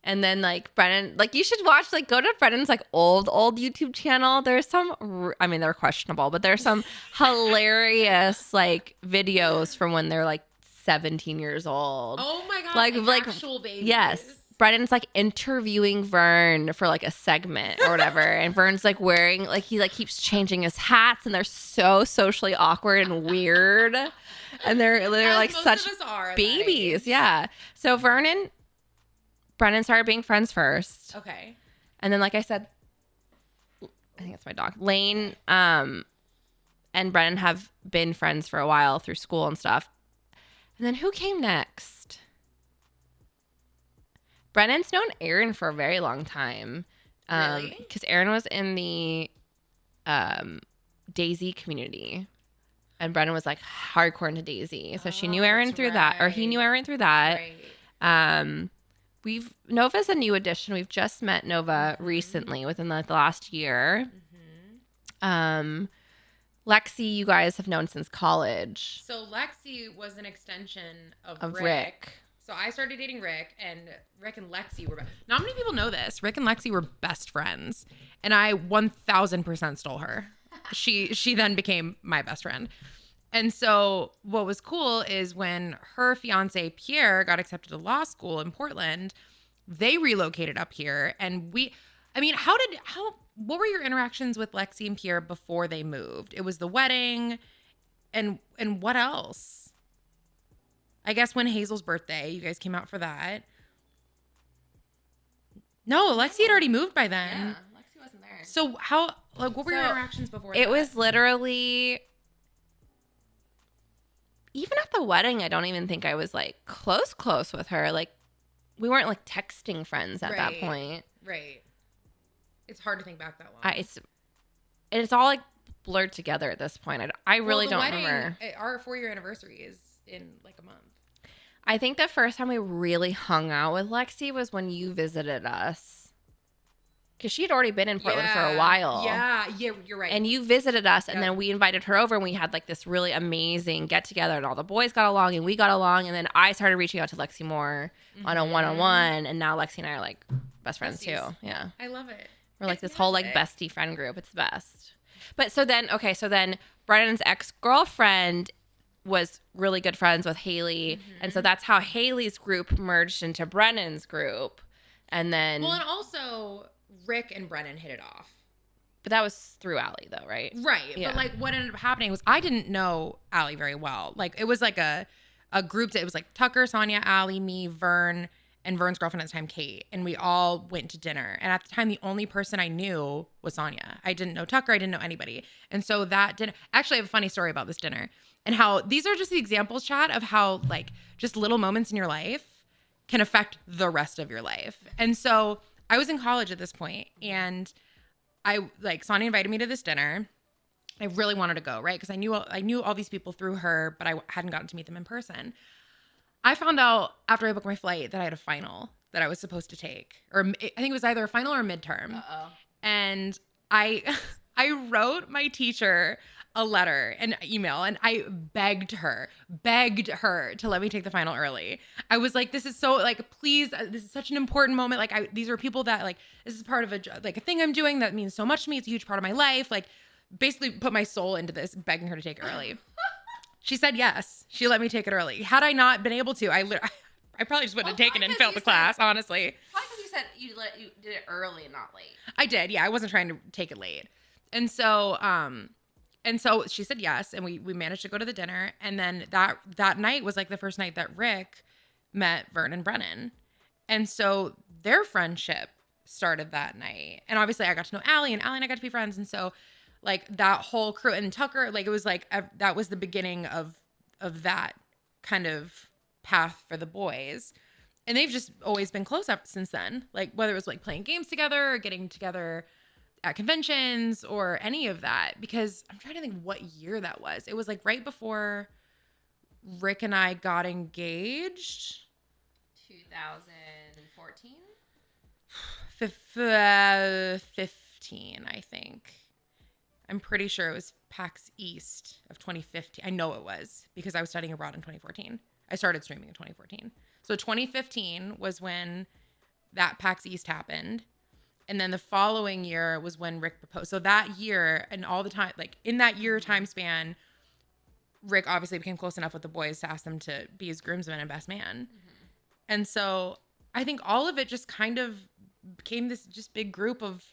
A: And then like Brennan, like you should watch, like go to Brennan's like old YouTube channel. There's some, I mean, they're questionable, but there's some hilarious like videos from when they're like 17 years old.
B: Oh my God.
A: Like
B: actual babies.
A: Yes. Brennan's like interviewing Vern for like a segment or whatever. And Vern's like wearing, like he like keeps changing his hats, and they're so socially awkward and weird. And they're like such babies. Yeah. So Brennan started being friends first.
B: Okay.
A: And then, like I said, I think it's my dog, Lane, and Brennan have been friends for a while through school and stuff. And then who came next? Brennan's known Aaron for a very long time.
B: Really?
A: Because Aaron was in the Daisy community. And Brennan was like hardcore into Daisy. So she knew Aaron through that. Or he knew Aaron through that.
B: Right.
A: Nova's a new addition. We've just met Nova recently within the last year. Mm-hmm. Lexi, you guys have known since college.
B: So Lexi was an extension of
A: Rick.
B: So I started dating Rick, and Rick and Lexi were not many people know this. Rick and Lexi were best friends, and I 1000% stole her. She then became my best friend. And so what was cool is when her fiance Pierre got accepted to law school in Portland, they relocated up here. And what were your interactions with Lexi and Pierre before they moved? It was the wedding and what else? I guess when Hazel's birthday, you guys came out for that. No, Lexi had already moved by then.
A: Yeah, Lexi wasn't there.
B: So what were your interactions before that?
A: It was literally, even at the wedding, I don't even think I was like close with her. Like, we weren't like texting friends at that point.
B: Right. It's hard to think back that long.
A: It's all like blurred together at this point. I really don't remember.
B: Our 4-year anniversary is in like a month.
A: I think the first time we really hung out with Lexi was when you visited us. Because she had already been in Portland for a while.
B: Yeah, you're right.
A: And you visited us, and then we invited her over, and we had like this really amazing get-together, and all the boys got along, and we got along, and then I started reaching out to Lexi more on a one-on-one, and now Lexi and I are like best friends too. Yeah.
B: I love it.
A: We're like this whole like bestie friend group. It's the best. But so then Brennan's ex-girlfriend was really good friends with Hayli. And so that's how Hayli's group merged into Brennan's group. And then...
B: Well, and also Rick and Brennan hit it off.
A: But that was through Allie though, right?
B: Right. Yeah. But like what ended up happening was I didn't know Allie very well. Like it was like a group that it was like Tucker, Sonia, Allie, me, Vern, and Vern's girlfriend at the time, Kate. And we all went to dinner. And at the time, the only person I knew was Sonia. I didn't know Tucker. I didn't know anybody. And so that dinner... Actually, I have a funny story about this dinner. And how these are just the examples, Chad, of how like just little moments in your life can affect the rest of your life. And so I was in college at this point, and Sonia invited me to this dinner. I really wanted to go, right? Because I knew all these people through her, but I hadn't gotten to meet them in person. I found out after I booked my flight that I had a final that I was supposed to take, or I think it was either a final or a midterm. Uh-oh. And I wrote my teacher a letter, an email, and I begged her to let me take the final early. I was like, this is so like, please, this is such an important moment. Like these are people that like, this is part of a thing I'm doing that means so much to me. It's a huge part of my life. Like basically put my soul into this, begging her to take it early. She said yes. She let me take it early. Had I not been able to, I probably just wouldn't have taken it and failed the class, honestly.
A: Probably because you said you did it early and not late.
B: I did, yeah. I wasn't trying to take it late. And so she said yes, and we managed to go to the dinner. And then that night was like the first night that Rick met Vern and Brennan. And so their friendship started that night. And obviously I got to know Allie, and I got to be friends. And so like that whole crew and Tucker, like it was like that was the beginning of that kind of path for the boys. And they've just always been close up since then. Like whether it was like playing games together or getting together at conventions or any of that, because I'm trying to think what year that was. It was like right before Rick and I got engaged.
A: 2014?
B: 15, I think. I'm pretty sure it was PAX East of 2015. I know it was because I was studying abroad in 2014. I started streaming in 2014. So 2015 was when that PAX East happened. And then the following year was when Rick proposed. So that year and all the time, like in that year time span, Rick obviously became close enough with the boys to ask them to be his groomsman and best man. Mm-hmm. And so I think all of it just kind of became this just big group of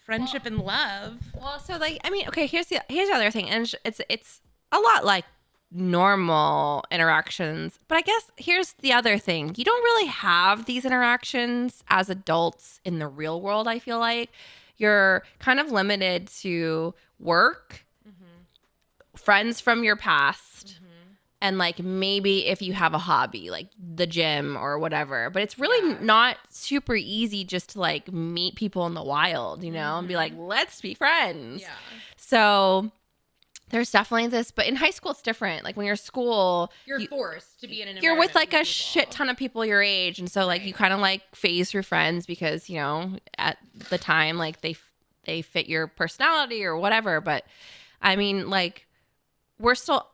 B: friendship and love.
A: Well, so like, I mean, okay, here's the other thing. And it's a lot like normal interactions, but I guess here's the other thing. You don't really have these interactions as adults in the real world. I feel like you're kind of limited to work, friends from your past, and like maybe if you have a hobby like the gym or whatever. But it's really not super easy just to like meet people in the wild, you know, and be like, let's be friends. Yeah. So there's definitely this, but in high school it's different. Like when you're at school,
B: you're forced to be in an environment.
A: You're with like a shit ton of people your age, and so like you kind of like phase through friends because, you know, at the time like they fit your personality or whatever. But I mean, like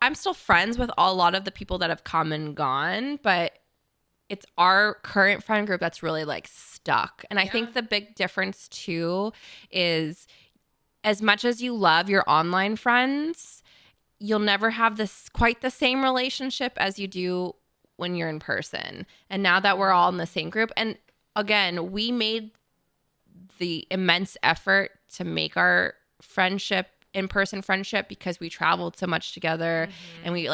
A: I'm still friends with a lot of the people that have come and gone, but it's our current friend group that's really like stuck. And I think the big difference too is, as much as you love your online friends, you'll never have this quite the same relationship as you do when you're in person. And now that we're all in the same group, and again, we made the immense effort to make our friendship in-person friendship because we traveled so much together and we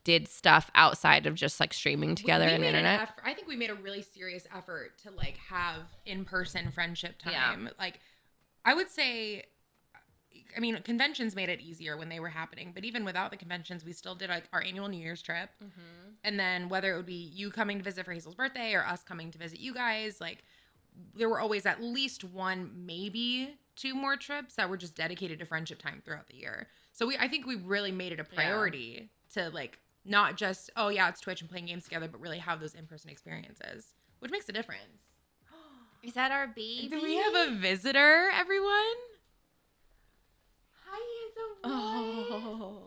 A: did stuff outside of just like streaming together and internet.
B: I think we made a really serious effort to like have in-person friendship time. Like I would say, I mean, conventions made it easier when they were happening, but even without the conventions, we still did like our annual New Year's trip. And then whether it would be you coming to visit for Hazel's birthday or us coming to visit you guys, like there were always at least one, maybe 2 more trips that were just dedicated to friendship time throughout the year. So I think we really made it a priority to like not just, oh yeah, it's Twitch and playing games together, but really have those in-person experiences, which makes a difference.
A: Is that our baby?
B: Do we have a visitor, everyone?
A: Hi,
B: Oh,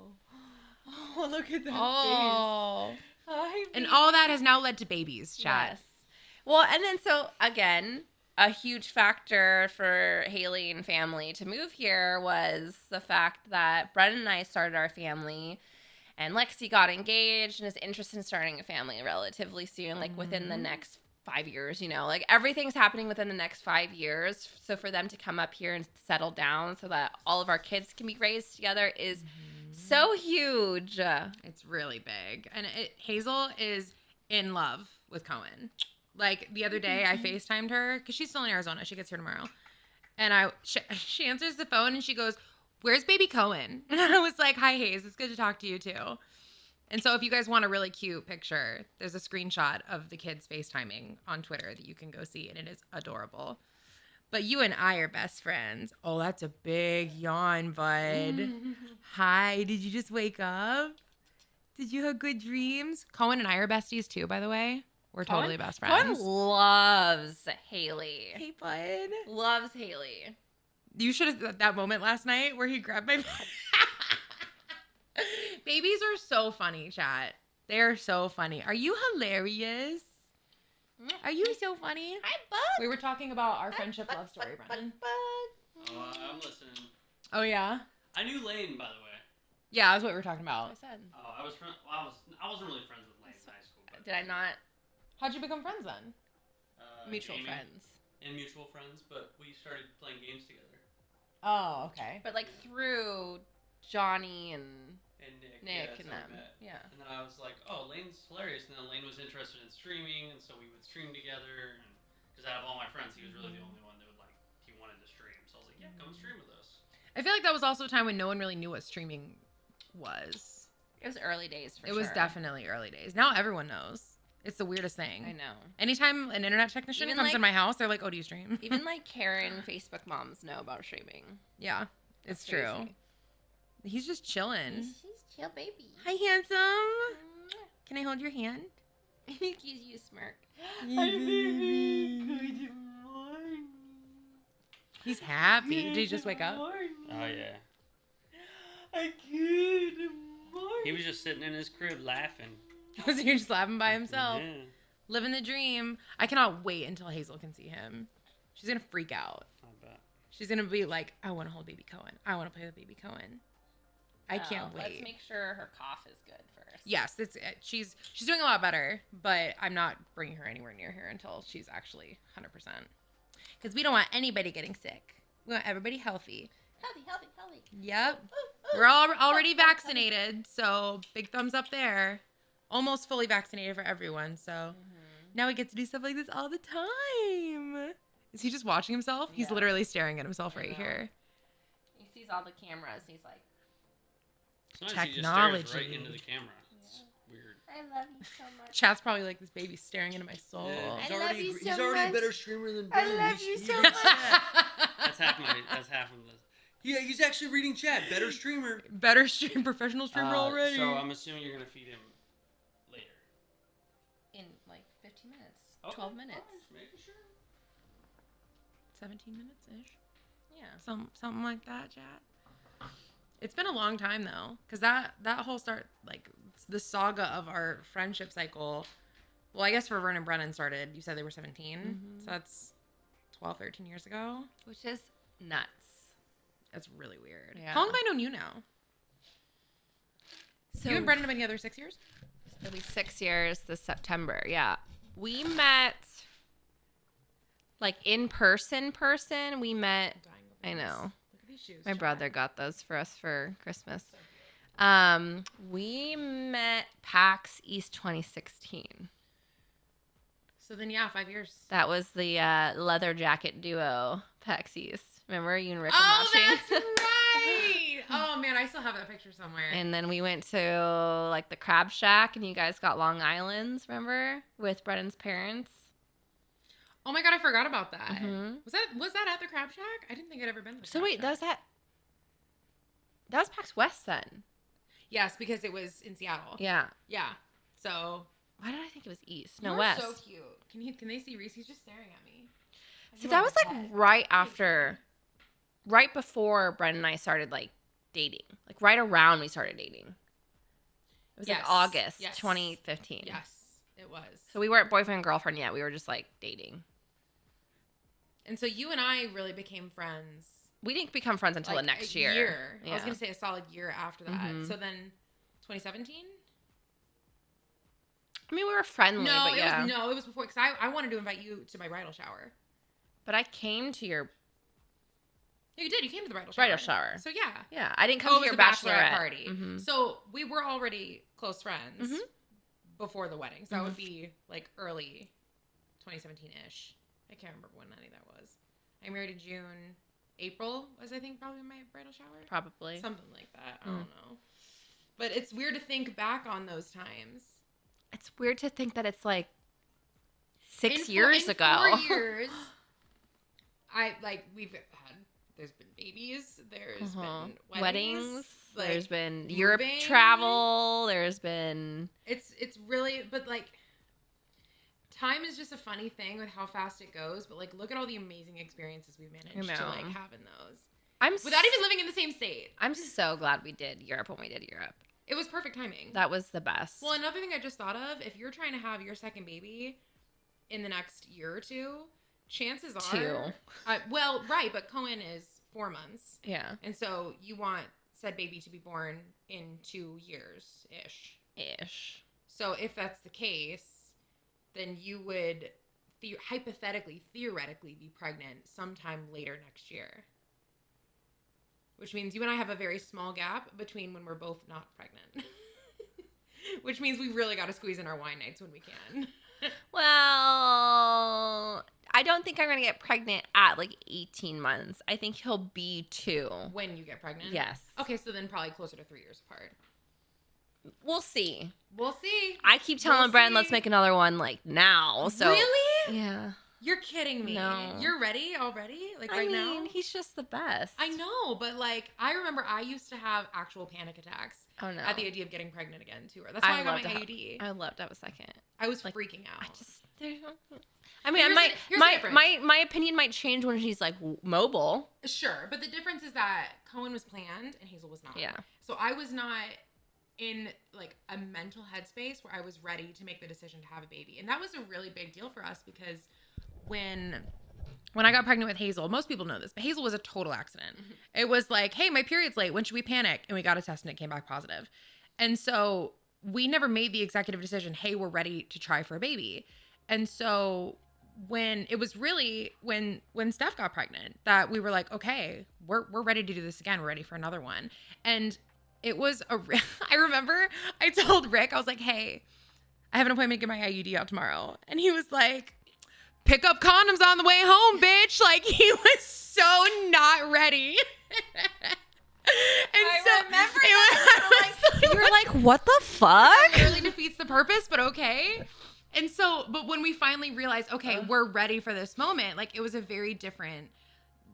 A: look at that
B: oh.
A: face. Hi,
B: And all that has now led to babies, chat.
A: Yes. Well, and then so again, a huge factor for Hayli and family to move here was the fact that Brennan and I started our family, and Lexi got engaged and is interested in starting a family relatively soon, like within the next 5 years, you know, like everything's happening within the next 5 years. So for them to come up here and settle down so that all of our kids can be raised together is so huge.
B: It's really big. And Hazel is in love with Cohen. Like the other day I FaceTimed her because she's still in Arizona. She gets here tomorrow. And she answers the phone and she goes, "Where's baby Cohen?" And I was like, "Hi, Hayes. It's good to talk to you too." And so if you guys want a really cute picture, there's a screenshot of the kids FaceTiming on Twitter that you can go see, and it is adorable. But you and I are best friends. Oh, that's a big yawn, bud. Hi, did you just wake up? Did you have good dreams? Cohen and I are besties too, by the way. We're totally best friends.
A: Cohen loves Hayli.
B: Hey, bud.
A: Loves Hayli.
B: You should have that moment last night where he grabbed my Babies are so funny, chat. They are so funny. Are you hilarious? Are you so funny?
A: Hi, Bug.
B: We were talking about our friendship love story, Brennan.
C: Oh, I'm listening.
B: Oh, yeah?
C: I knew Lane, by the way.
B: Yeah, that's what we were talking about.
A: I said.
C: Oh, I wasn't really friends with Lane in high school. But,
A: Did I not?
B: How'd you become friends then?
A: Mutual
C: gaming
A: friends.
C: And mutual friends, but we started playing games together.
B: Oh, okay.
A: But like through Johnny and
C: And
A: Nick
C: yeah,
A: and
C: that's how
A: them.
C: we met.
A: Yeah.
C: And then I was like, oh, Lane's hilarious. And then Lane was interested in streaming, and so we would stream together. Because out of all my friends, he was really the only one that would he wanted to stream. So I was like, yeah, come and stream with us.
B: I feel like that was also a time when no one really knew what streaming was.
A: It was early days for
B: It
A: sure.
B: was definitely early days. Now everyone knows. It's the weirdest thing.
A: I know.
B: Anytime an internet technician
A: Even,
B: comes
A: like-
B: in my house, they're like, "Oh, do you stream?"
A: Even like Karen Facebook moms know about streaming.
B: Yeah, it's
A: That's
B: true.
A: crazy.
B: He's just chilling.
A: She's chill baby.
B: Hi, handsome. Can I hold your hand?
A: Gives you a smirk.
B: Hi, baby. He's happy. Did he just wake up?
C: Oh, yeah.
A: I can't.
C: He was just sitting in his crib laughing.
B: Was he just laughing by himself?
C: Yeah.
B: Living the dream. I cannot wait until Hazel can see him. She's going to freak out.
C: I bet.
B: She's going to be like, I want to hold baby Cohen. I want to play with baby Cohen. I can't wait.
A: Let's make sure her cough is good first.
B: Yes, she's doing a lot better, but I'm not bringing her anywhere near here until she's actually 100%. Because we don't want anybody getting sick. We want everybody healthy.
A: Healthy.
B: Yep. We're all already vaccinated, so big thumbs up there. Almost fully vaccinated for everyone, so now we get to do stuff like this all the time. Is he just watching himself? He's
A: Yeah.
B: literally staring at himself
A: I
B: right
A: know.
B: here.
A: He sees all the cameras. He's like,
C: Sometimes
B: Technology.
C: he just stares right into the camera. It's weird.
A: I love you so much.
B: Chat's probably like, this baby's staring into my soul.
C: Yeah.
A: I love you so
D: He's already
A: much.
D: a better streamer than
A: I
D: Ben.
A: love you
D: He
A: so
D: reads
A: much.
D: chat.
C: That's half of this.
D: Yeah, he's actually reading chat. Better streamer.
B: Better stream, professional streamer already.
C: So I'm assuming you're gonna feed him later.
A: In like 15 minutes,
C: Okay.
A: 12 minutes.
C: Alright, making sure.
B: 17 minutes ish.
A: Yeah.
B: Something like that, chat. It's been a long time though, because that whole the saga of our friendship cycle. Well, I guess for Vern and Brennan started. You said they were 17, so that's 12, 13 years ago.
A: Which is nuts.
B: That's really weird.
A: Yeah.
B: How long have I known you now?
A: So
B: You and Brendan have been together 6 years?
A: it'll be 6 years this September. Yeah. We met like in person. We met.
B: I'm dying over
A: I
B: this.
A: know.
B: Look at these shoes.
A: My
B: Chad.
A: brother got those for us for Christmas.
B: So cute.
A: We met PAX East 2016.
B: So then, yeah, 5 years.
A: That was the leather jacket duo, PAX East. Remember you and Rick were
B: Oh,
A: matching?
B: that's right. Oh, man, I still have that picture somewhere.
A: And then we went to like the Crab Shack, and you guys got Long Island's. Remember, with Brendan's parents.
B: Oh my God, I forgot about that.
A: Mhm.
B: Was that at the Crab Shack? I didn't think I'd ever been to the
A: So
B: Crab
A: wait,
B: Shack.
A: that was PAX West then.
B: Yes, because it was in Seattle.
A: Yeah.
B: Yeah. So
A: Why did I think it was East? No,
B: you are
A: West.
B: so cute. Can they see Reese? He's just staring at me.
A: So that was like right before Brendan and I started like dating. Like right around we started dating. It was
B: Yes.
A: like August
B: Yes.
A: 2015.
B: Yes, it was.
A: So we weren't boyfriend and girlfriend yet. We were just like dating.
B: And so you and I really became friends.
A: We didn't become friends until
B: like,
A: the next
B: a
A: year.
B: I was gonna say a solid year after that.
A: Mhm.
B: So then, 2017.
A: I mean, we were friendly,
B: No,
A: but yeah.
B: it was before because I wanted to invite you to my bridal shower.
A: But I came to your
B: No, you did. You came to the bridal shower.
A: bridal shower.
B: So yeah.
A: Yeah, I didn't come
B: Oh,
A: to
B: it
A: your
B: was a bachelorette
A: bachelorette
B: party.
A: Mhm.
B: So we were already close friends
A: Mhm.
B: before the wedding. So that
A: Mhm.
B: would be like early 2017-ish. I can't remember when any of that was. I married in June. April was, I think, probably my bridal shower.
A: Probably.
B: Something like that. I don't know. But it's weird to think back on those times.
A: It's weird to think that it's like
B: In
A: 6 years ago.
B: 4 years, there's been babies, there's been weddings, like,
A: there's been Europe
B: moving.
A: travel. There's been
B: It's really, but like, time is just a funny thing with how fast it goes. But like, look at all the amazing experiences we've managed to like have in those without even living in the same state.
A: I'm so glad we did Europe when we did Europe.
B: It was perfect timing.
A: That was the best.
B: Well, another thing I just thought of, if you're trying to have your second baby in the next year or two, chances are
A: 2.
B: Well, right, but Cohen is 4 months.
A: Yeah.
B: And so you want said baby to be born in 2 years ish. So if that's the case, then you would theoretically be pregnant sometime later next year. Which means you and I have a very small gap between when we're both not pregnant. Which means we really got to squeeze in our wine nights when we can.
A: Well, I don't think I'm going to get pregnant at like 18 months. I think he'll be 2.
B: When you get pregnant?
A: Yes.
B: Okay, so then probably closer to 3 years apart.
A: We'll see.
B: We'll see.
A: I keep telling
B: We'll
A: Bren,
B: see.
A: let's make another one like now. So
B: Really?
A: Yeah.
B: You're kidding me.
A: No.
B: You're ready already? Like
A: I
B: right
A: mean,
B: now?
A: he's just the best.
B: I know, but like I remember I used to have actual panic attacks
A: Oh no.
B: at the idea of getting pregnant again too. That's why I got my IUD.
A: I loved to have a second.
B: I was
A: like,
B: freaking out.
A: I mean,
B: Here's the difference.
A: my opinion might change when he's like mobile.
B: Sure, but the difference is that Cohen was planned and Hazel was not.
A: Yeah.
B: So I was not in like a mental headspace where I was ready to make the decision to have a baby. And that was a really big deal for us because when I got pregnant with Hazel, most people know this, but Hazel was a total accident.
A: Mm-hmm.
B: It was like, hey, my period's late. When should we panic? And we got a test and it came back positive. And so we never made the executive decision, hey, we're ready to try for a baby. And so when it was really when Steph got pregnant that we were like, okay, we're ready to do this again. We're ready for another one. And it was I remember I told Rick, I was like, hey, I have an appointment to get my IUD out tomorrow. And he was like, pick up condoms on the way home, bitch. Like he was so not ready. And
A: I remember
B: that.
A: You were like, what the fuck?
B: It really defeats the purpose, but okay. And so, but when we finally realized, okay, we're ready for this moment, like it was a very different,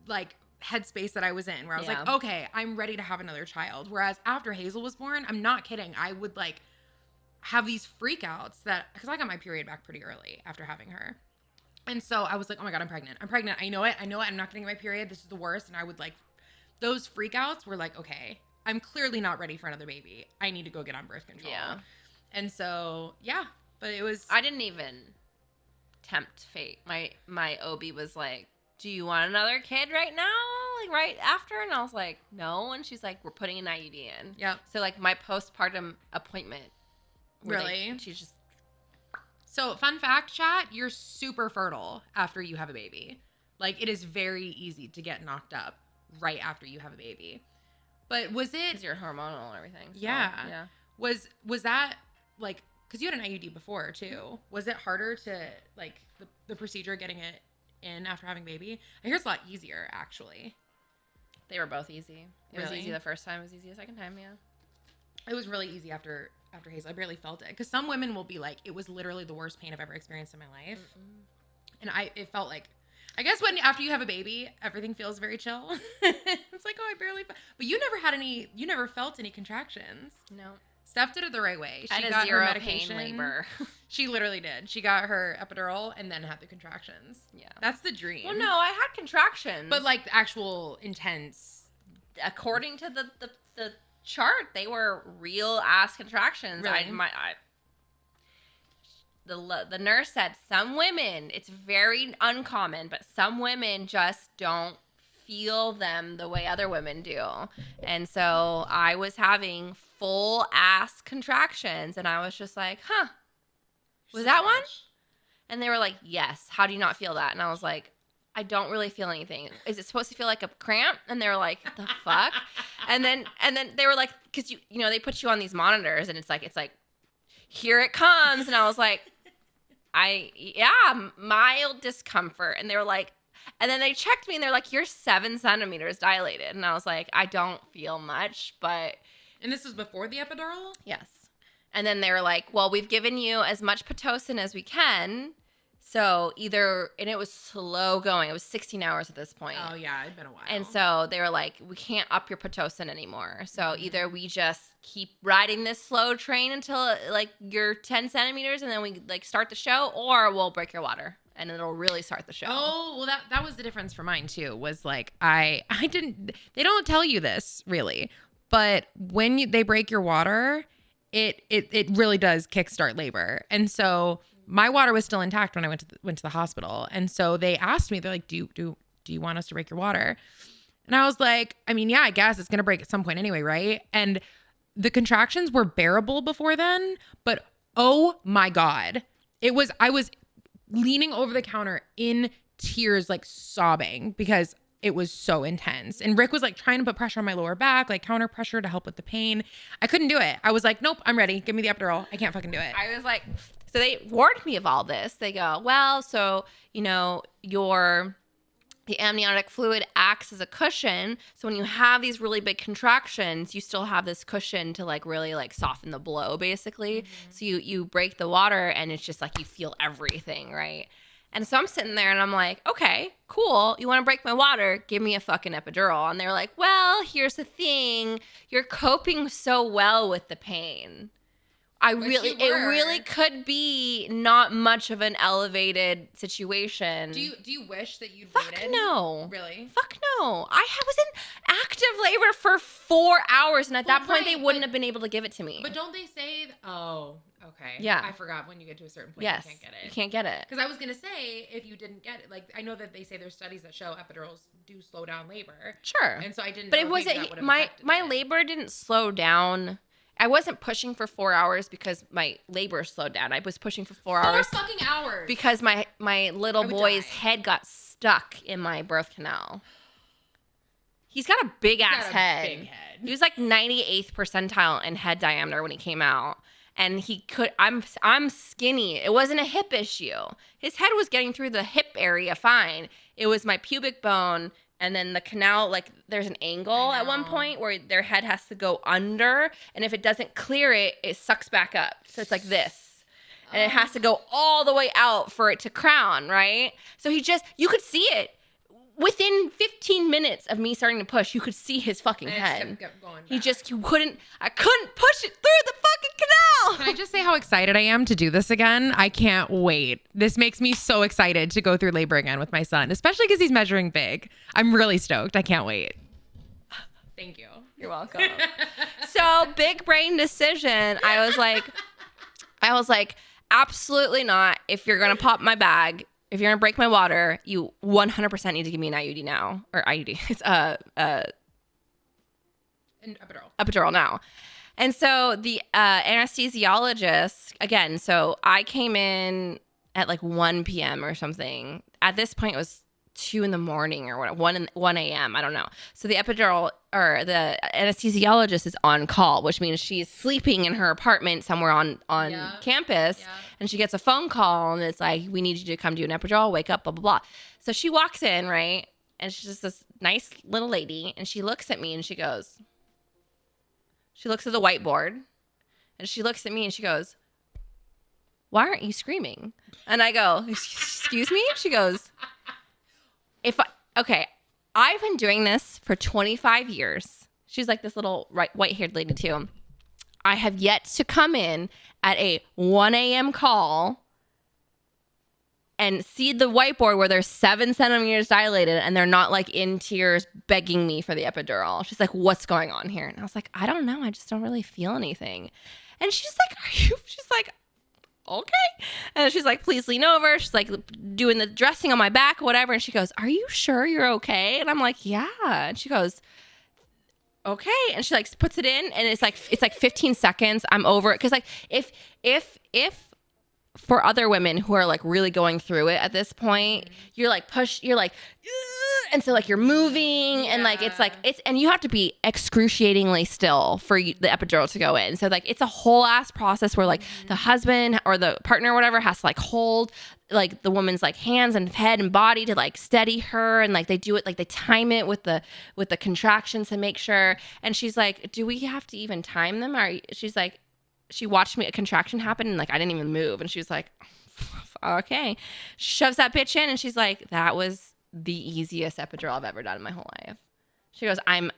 B: like, headspace that I was in where I was like, okay, I'm ready to have another child. Whereas after Hazel was born, I'm not kidding. I would like have these freakouts because I got my period back pretty early after having her. And so I was like, oh my God, I'm pregnant. I know it. I'm not getting my period. This is the worst. And I would like, those freakouts were like, okay, I'm clearly not ready for another baby. I need to go get on birth control.
A: Yeah.
B: And so, yeah, but it was.
A: I didn't even tempt fate. My OB was like, do you want another kid right now? like right after? And I was like, no. And she's like, we're putting an IUD in.
B: Yep.
A: So like my postpartum appointment.
B: Really?
A: She's just.
B: So fun fact, chat, you're super fertile after you have a baby. Like it is very easy to get knocked up right after you have a baby. But was it?
A: Because you're hormonal and everything. So,
B: Yeah.
A: Yeah.
B: Was that like, because you had an IUD before too. Was it harder to like the procedure getting it in after having a baby? I hear it's a lot easier actually.
A: They were both easy. It was
B: Really?
A: easy the first time. It was easy the second time. Yeah.
B: It was really easy after Hazel. I barely felt it. Because some women will be like, it was literally the worst pain I've ever experienced in my life. And it felt like, I guess when after you have a baby, everything feels very chill. It's like, oh, I barely felt. But you never felt any contractions.
A: No.
B: Steph did it the right way.
A: I
B: She
A: had
B: got
A: a zero
B: her medication.
A: pain labor.
B: She literally did. She got her epidural and then had the contractions.
A: Yeah.
B: That's the dream.
A: Well, no, I had contractions.
B: But like the actual intense.
A: according to the chart, they were real ass contractions.
B: Really?
A: The nurse said some women, it's very uncommon, but some women just don't feel them the way other women do. And so I was having full ass contractions and I was just like, huh, was that one? And they were like, yes. How do you not feel that? And I was like, I don't really feel anything. Is it supposed to feel like a cramp? And they were like, the fuck? And then they were like, because you know, they put you on these monitors and it's like, here it comes. And I was like, mild discomfort. And they were like, and then they checked me and they're like, you're 7 centimeters dilated. And I was like, I don't feel much, but.
B: And this was before the epidural?
A: Yes. And then they were like, well, we've given you as much Pitocin as we can. So and it was slow going. It was 16 hours at this point.
B: Oh, yeah. It'd been a while.
A: And so they were like, we can't up your Pitocin anymore. So either we just keep riding this slow train until like you're 10 centimeters and then we like start the show, or we'll break your water and it'll really start the show.
B: Oh, well, that was the difference for mine too, was like, I didn't, they don't tell you this really, but when they break your water, it really does kickstart labor. And so my water was still intact when I went to the hospital. And so they asked me, they're like, do you want us to break your water? And I was like, I mean, yeah, I guess it's going to break at some point anyway, right? And the contractions were bearable before then, but oh my God. I was leaning over the counter in tears, like sobbing because it was so intense. And Rick was like trying to put pressure on my lower back, like counter pressure to help with the pain. I couldn't do it. I was like, nope, I'm ready. Give me the epidural. I can't fucking do it.
A: I was like, so they warned me of all this. They go, well, so, you know, the amniotic fluid acts as a cushion. So when you have these really big contractions, you still have this cushion to like really like soften the blow basically. Mm-hmm. So you break the water and it's just like you feel everything, right? And so I'm sitting there and I'm like, okay, cool. You want to break my water? Give me a fucking epidural. And they're like, well, here's the thing. You're coping so well with the pain. It really could be not much of an elevated situation.
B: Do you wish that you'd
A: Fuck
B: waited?
A: no.
B: Really?
A: Fuck no. I was in active labor for 4 hours, and at that point, they wouldn't have been able to give it to me.
B: But don't they say? Oh, okay.
A: Yeah.
B: I forgot when you get to a certain point,
A: yes,
B: you can't get it.
A: You can't get it.
B: Because I was gonna say, if you didn't get it, like I know that they say there's studies that show epidurals do slow down labor.
A: Sure.
B: And so I didn't.
A: But
B: know
A: it wasn't.
B: that would've
A: My
B: affected it.
A: labor didn't slow down. I wasn't pushing for 4 hours because my labor slowed down. I was pushing for 4 hours.
B: 4 fucking hours.
A: Because my little
B: I would
A: boy's
B: die.
A: head got stuck in my birth canal. He's got a big ass head.
B: Big head.
A: He was like 98th percentile in head diameter when he came out. And I'm skinny. It wasn't a hip issue. His head was getting through the hip area fine. It was my pubic bone and then the canal, like there's an angle at one point where their head has to go under. And if it doesn't clear it, it sucks back up. So it's like this. And it has to go all the way out for it to crown, right? So you could see it. Within 15 minutes of me starting to push, you could see his fucking head.
B: Kept going back.
A: I couldn't push it through the fucking canal.
B: Can I just say how excited I am to do this again? I can't wait. This makes me so excited to go through labor again with my son, especially because he's measuring big. I'm really stoked. I can't wait. Thank you.
A: You're welcome. So big brain decision. I was like, absolutely not. If you're going to pop my bag, if you're gonna break my water, you 100% need to give me an IUD now, or IUD. It's
B: An
A: epidural now. And so the anesthesiologist, again, so I came in at like 1 p.m. or something. At this point, it was 2 in the morning or what, 1 a.m. I don't know. So the epidural or the anesthesiologist is on call, which means she's sleeping in her apartment somewhere on campus.
B: Yeah.
A: And she gets a phone call and it's like, we need you to come do an epidural, wake up, blah, blah, blah. So she walks in, right? And she's just this nice little lady. And she looks at me and she looks at the whiteboard and she looks at me and she goes, why aren't you screaming? And I go, excuse me? She goes, I've been doing this for 25 years. She's like this little white-haired lady too. I have yet to come in at a 1 a.m. call and see the whiteboard where they're 7 centimeters dilated and they're not like in tears begging me for the epidural. She's like, what's going on here? And I was like, I don't know. I just don't really feel anything. And she's like, she's like, okay. And she's like, please lean over. She's like doing the dressing on my back, whatever. And she goes, are you sure you're okay? And I'm like, yeah. And she goes, okay. And she like puts it in and it's like 15 seconds. I'm over it. Cause like if for other women who are like really going through it at this point, you're like and so like you're moving and like it's and you have to be excruciatingly still for the epidural to go in. So like it's a whole ass process where like the husband or the partner or whatever has to like hold like the woman's like hands and head and body to like steady her, and like they do it like they time it with the contractions to make sure. And she's like, do we have to even time them? Or she's like, she watched me a contraction happen and like I didn't even move, and she was like, okay. She shoves that bitch in and she's like, that was the easiest epidural I've ever done in my whole life. She goes, I'm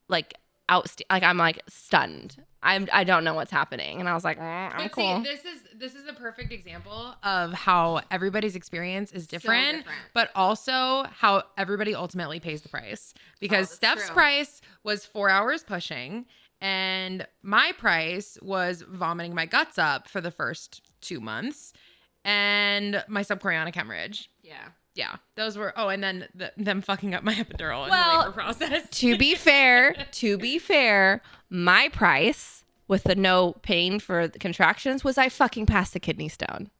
A: like I'm like stunned. I don't know what's happening. And I was like, I'm cool.
B: See, this is the perfect example of how everybody's experience is different, but also how everybody ultimately pays the price. Because Steph's price was 4 hours pushing, and my price was vomiting my guts up for the first 2 months, and my subchorionic hemorrhage. Yeah, those were. Oh, and then them fucking up my epidural in the labor process.
A: To be fair, my price with the no pain for the contractions was I fucking passed a kidney stone.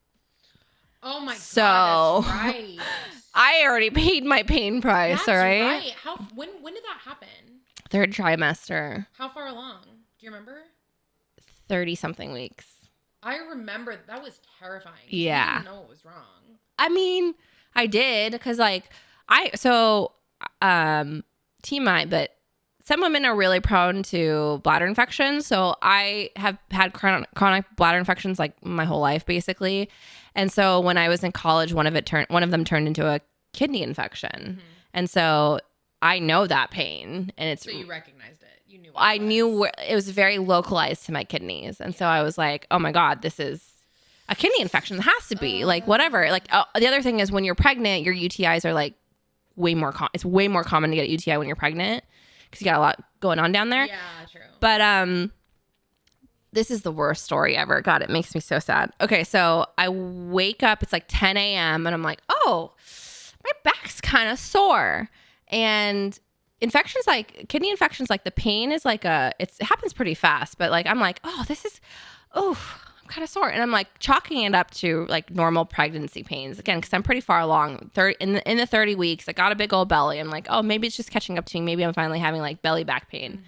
B: Oh my
A: God,
B: that's right.
A: I already paid my pain price.
B: That's
A: all right.
B: Right. How? When did that happen?
A: 3rd trimester.
B: How far along? Do you remember?
A: 30 something weeks.
B: I remember that was terrifying.
A: Yeah.
B: I didn't know what was wrong.
A: I mean, I did because like TMI, but some women are really prone to bladder infections. So I have had chronic bladder infections like my whole life basically. And so when I was in college, one of them turned into a kidney infection. Mm-hmm. And so I know that pain, and
B: so you recognized it. You knew.
A: I knew it was very localized to my kidneys. And so I was like, oh my God, this is a kidney infection. It has to be like whatever. Like the other thing is when you're pregnant, your UTIs are like it's way more common to get a UTI when you're pregnant because you got a lot going on down there.
B: Yeah, true.
A: But this is the worst story ever. God, it makes me so sad. Okay, so I wake up. It's like 10 a.m. and I'm like, oh, my back's kind of sore. And infections, like kidney infections, like the pain is like it happens pretty fast. But like I'm like, oh, I'm kind of sore, and I'm like chalking it up to like normal pregnancy pains again because I'm pretty far along. In the 30 weeks, I got a big old belly. I'm like, oh, maybe it's just catching up to me. Maybe I'm finally having like belly back pain,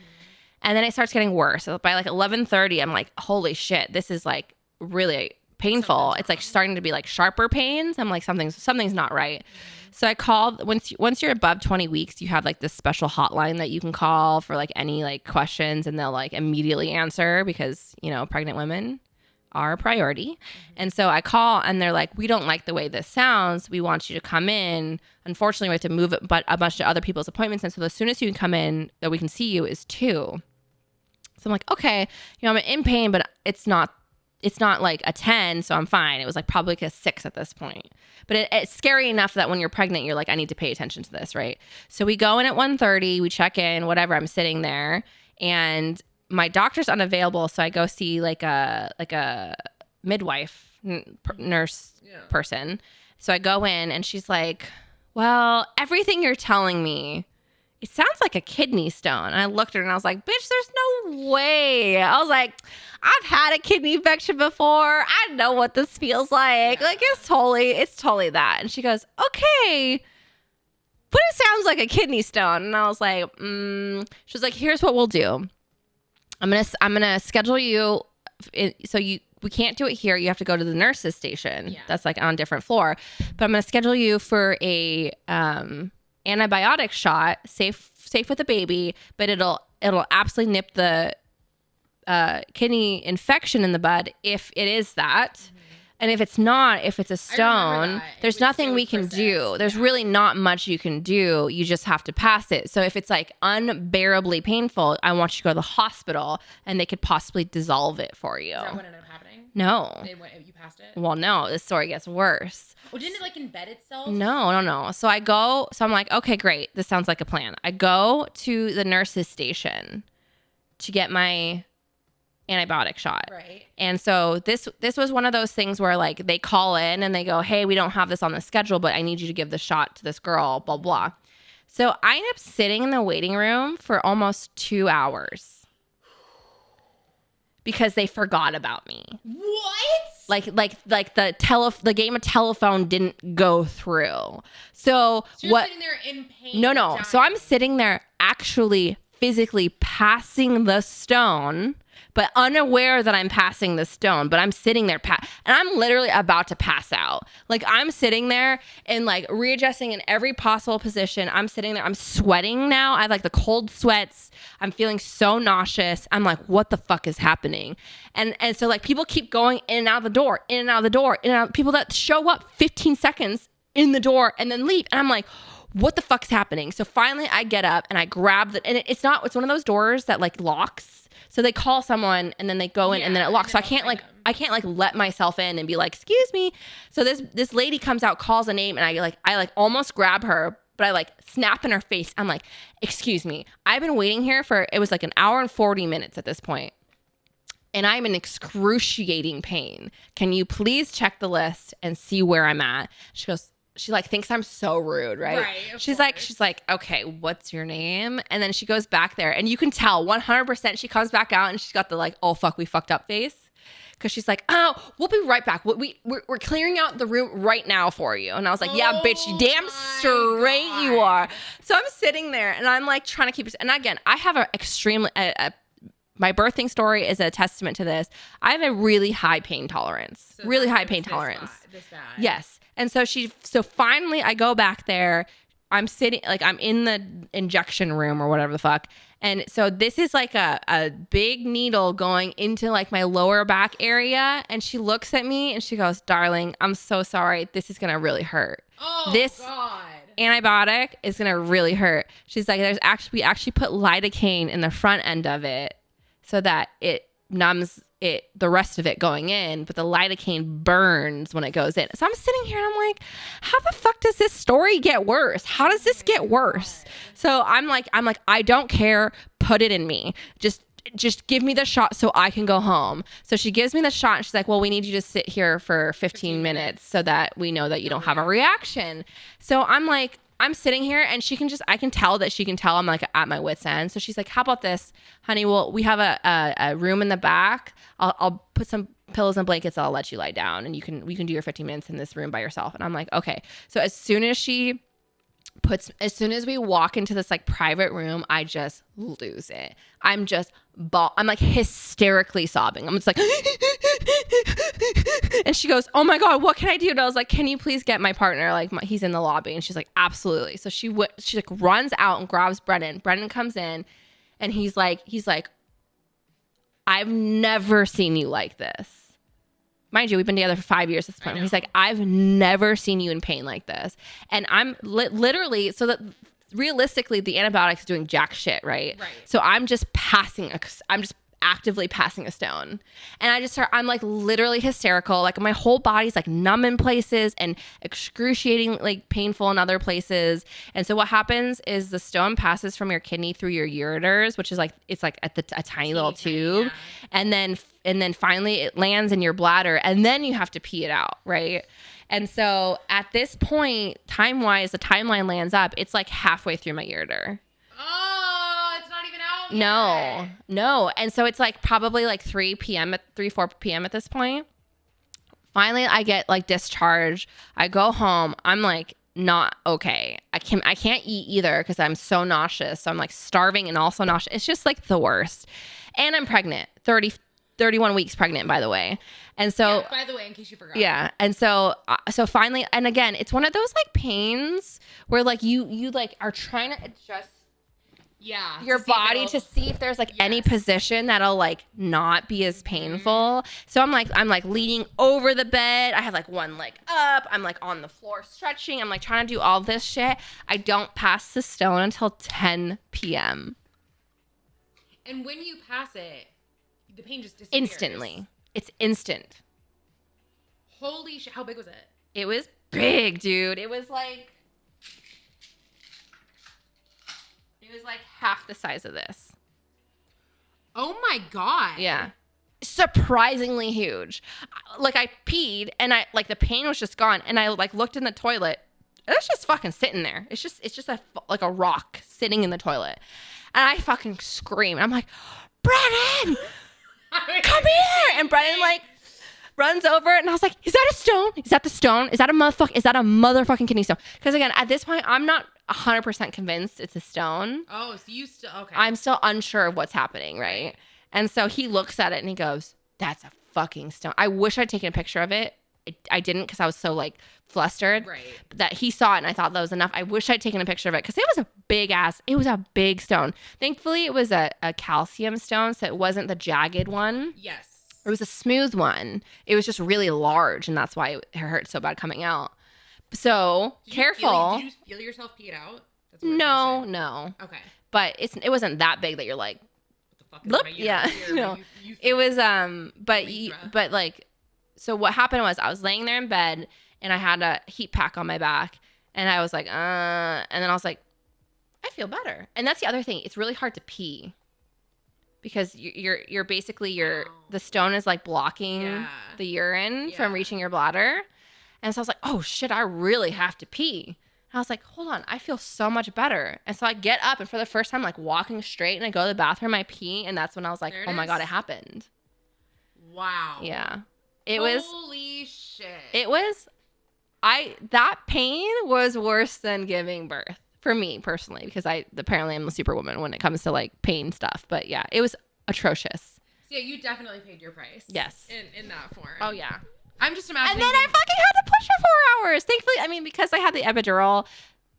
A: and then it starts getting worse. So by like 11:30, I'm like, holy shit, this is like really painful. It's like starting to be like sharper pains. I'm like, something's not right. So I called once you're above 20 weeks, you have like this special hotline that you can call for like any like questions, and they'll like immediately answer because pregnant women are a priority. And so I call and they're like, we don't like the way this sounds. We want you to come in. Unfortunately, we have to move it, but a bunch of other people's appointments. And so the soonest you can come in that we can see you is 2. So I'm like, okay, I'm in pain, but it's not like a 10, so I'm fine. It was like probably like a 6 at this point. But it's scary enough that when you're pregnant, you're like, I need to pay attention to this, right? So we go in at 1:30, we check in, whatever. I'm sitting there, and my doctor's unavailable, so I go see like a midwife nurse person, So I go in and she's like, well, everything you're telling me, it sounds like a kidney stone. And I looked at her and I was like, bitch, there's no way. I was like, I've had a kidney infection before. I know what this feels like. Like, it's totally that. And she goes, okay, but it sounds like a kidney stone. And I was like, she was like, here's what we'll do. I'm gonna schedule you. We can't do it here. You have to go to the nurse's station. Yeah. That's like on a different floor. But I'm gonna schedule you for a antibiotic shot, safe with the baby, but it'll absolutely nip the kidney infection in the bud if it is that. Mm-hmm. And if it's not, if it's a stone, there's nothing we can do. There's really not much you can do. You just have to pass it. So if it's like unbearably painful, I want you to go to the hospital and they could possibly dissolve it for you.
B: Is that what ended up happening?
A: No.
B: You passed it?
A: Well, no. This story gets worse.
B: Oh, didn't it like embed itself?
A: No. So I'm like, okay, great. This sounds like a plan. I go to the nurse's station to get my antibiotic shot. Right. And so this was one of those things where like they call in and they go, hey, we don't have this on the schedule, but I need you to give the shot to this girl, blah, blah. So I end up sitting in the waiting room for almost 2 hours because they forgot about me.
B: What?
A: Like the game of telephone didn't go through. So
B: you're sitting there in pain.
A: No. So I'm sitting there actually physically passing the stone, but unaware that I'm passing the stone, but I'm sitting there and I'm literally about to pass out. Like I'm sitting there and like readjusting in every possible position. I'm sitting there, I'm sweating now. I have like the cold sweats. I'm feeling so nauseous. I'm like, what the fuck is happening? And so like people keep going in and out of the door, in and out of the door, in and out. People that show up 15 seconds in the door and then leave. And I'm like, what the fuck's happening? So finally I get up and I grab and it's one of those doors that like locks. So they call someone and then they go in and then it locks. So I can't let myself in and be like, excuse me. So this lady comes out, calls a name, and I almost grab her, but I like snap in her face. I'm like, excuse me. I've been waiting here it was like an hour and 40 minutes at this point. And I'm in excruciating pain. Can you please check the list and see where I'm at? She like thinks I'm so rude, right? Right. She's like, okay, what's your name? And then she goes back there and you can tell 100% she comes back out and she's got the like, oh fuck, we fucked up face. Cause she's like, oh, we'll be right back. We're clearing out the room right now for you. And I was like, yeah, bitch, you damn straight God. You are. So I'm sitting there and I'm like trying to keep it. And again, I have my birthing story is a testament to this. I have a really high pain tolerance. So really high pain tolerance. This bad. Yes. And so finally I go back there. I'm sitting, like I'm in the injection room or whatever the fuck. And so this is like a big needle going into like my lower back area. And she looks at me and she goes, darling, I'm so sorry. This is going to really hurt. Oh, this God. Antibiotic is going to really hurt. She's like, we actually put lidocaine in the front end of it so that it numbs the rest of it going in, but the lidocaine burns when it goes in. So I'm sitting here and I'm like, how the fuck does this story get worse? How does this get worse? So I'm like, I don't care. Put it in me. Just give me the shot so I can go home. So she gives me the shot and she's like, well, we need you to sit here for 15 minutes so that we know that you don't have a reaction. So I'm like, I'm sitting here and I can tell that she can tell I'm like at my wit's end. So she's like, how about this, honey? Well, we have a room in the back. I'll put some pillows and blankets. I'll let you lie down and we can do your 15 minutes in this room by yourself. And I'm like, okay. So as soon as we walk into this like private room, I just lose it. I'm like hysterically sobbing. I'm just like, and she goes, oh my God, what can I do? And I was like, can you please get my partner? Like he's in the lobby. And she's like, absolutely. So she like runs out and grabs Brennan. Brennan comes in and he's like, I've never seen you like this. Mind you, we've been together for 5 years at this point. He's like, I've never seen you in pain like this. And I'm literally, so that realistically, the antibiotics doing jack shit, right? So I'm just actively passing a stone. And I'm like literally hysterical. Like my whole body's like numb in places and excruciating, like painful in other places. And so what happens is the stone passes from your kidney through your ureters, which is like, it's like a tiny little tube. Yeah. And then finally it lands in your bladder and then you have to pee it out. Right. And so at this point, time-wise, the timeline lands up. It's like halfway through my ureter.
B: Oh, it's not even out yet.
A: No. And so it's like probably like 4 p.m. at this point. Finally, I get like discharged. I go home. I'm like not okay. I can't eat either because I'm so nauseous. So I'm like starving and also nauseous. It's just like the worst. And I'm pregnant, 31 weeks pregnant, by the way. And so,
B: by the way, in case you forgot.
A: yeah. And so finally, and again, it's one of those like pains where like you like are trying to adjust your body to see if there's like any position that'll like not be as painful. So I'm like leaning over the bed. I have like one leg up. I'm like on the floor stretching. I'm like trying to do all this shit. I don't pass the stone until 10 p.m.
B: And when you pass it, the pain just disappears.
A: Instantly. It's instant.
B: Holy shit. How big was it?
A: It was big, dude. It was like half the size of this.
B: Oh my God.
A: Yeah. Surprisingly huge. Like I peed and I like the pain was just gone and I like looked in the toilet. It's just fucking sitting there. It's just like a rock sitting in the toilet. And I fucking scream. I'm like, Brennan, come here. And Brennan like runs over and I was like, is that a stone? Is that the stone? Is that a motherfucking kidney stone? Because again, at this point, I'm not 100% convinced it's a stone.
B: Oh, so you still, okay.
A: I'm still unsure of what's happening, right? And so he looks at it and he goes, that's a fucking stone. I wish I'd taken a picture of it. I didn't because I was so like flustered.
B: Right.
A: That he saw it and I thought that was enough. I wish I'd taken a picture of it because it was a big stone. Thankfully, it was a calcium stone, so it wasn't the jagged one.
B: Yes.
A: It was a smooth one. It was just really large, and that's why it hurt so bad coming out. So careful.
B: Did you feel yourself pee it out? That's what I'm saying.
A: No.
B: Okay.
A: But it wasn't that big that you're like,
B: What the fuck is
A: look,
B: my
A: yeah,
B: here?
A: no.
B: You
A: It was
B: Urethra.
A: but like, so what happened was I was laying there in bed and I had a heat pack on my back, and I was like, and then I was like, I feel better. And that's the other thing. It's really hard to pee. Because you're basically the stone is like blocking the urine from reaching your bladder. And so I was like, oh shit, I really have to pee. And I was like, hold on, I feel so much better. And so I get up and for the first time, like walking straight and I go to the bathroom, I pee. And that's when I was like, oh my God, it happened.
B: Wow.
A: Yeah.
B: Holy shit.
A: That pain was worse than giving birth. For me personally, because apparently I'm a superwoman when it comes to like pain stuff. But yeah, it was atrocious.
B: So yeah, you definitely paid your price.
A: Yes.
B: In that form.
A: Oh yeah.
B: I'm just imagining.
A: And then I fucking had to push for 4 hours. Thankfully, I mean, because I had the epidural,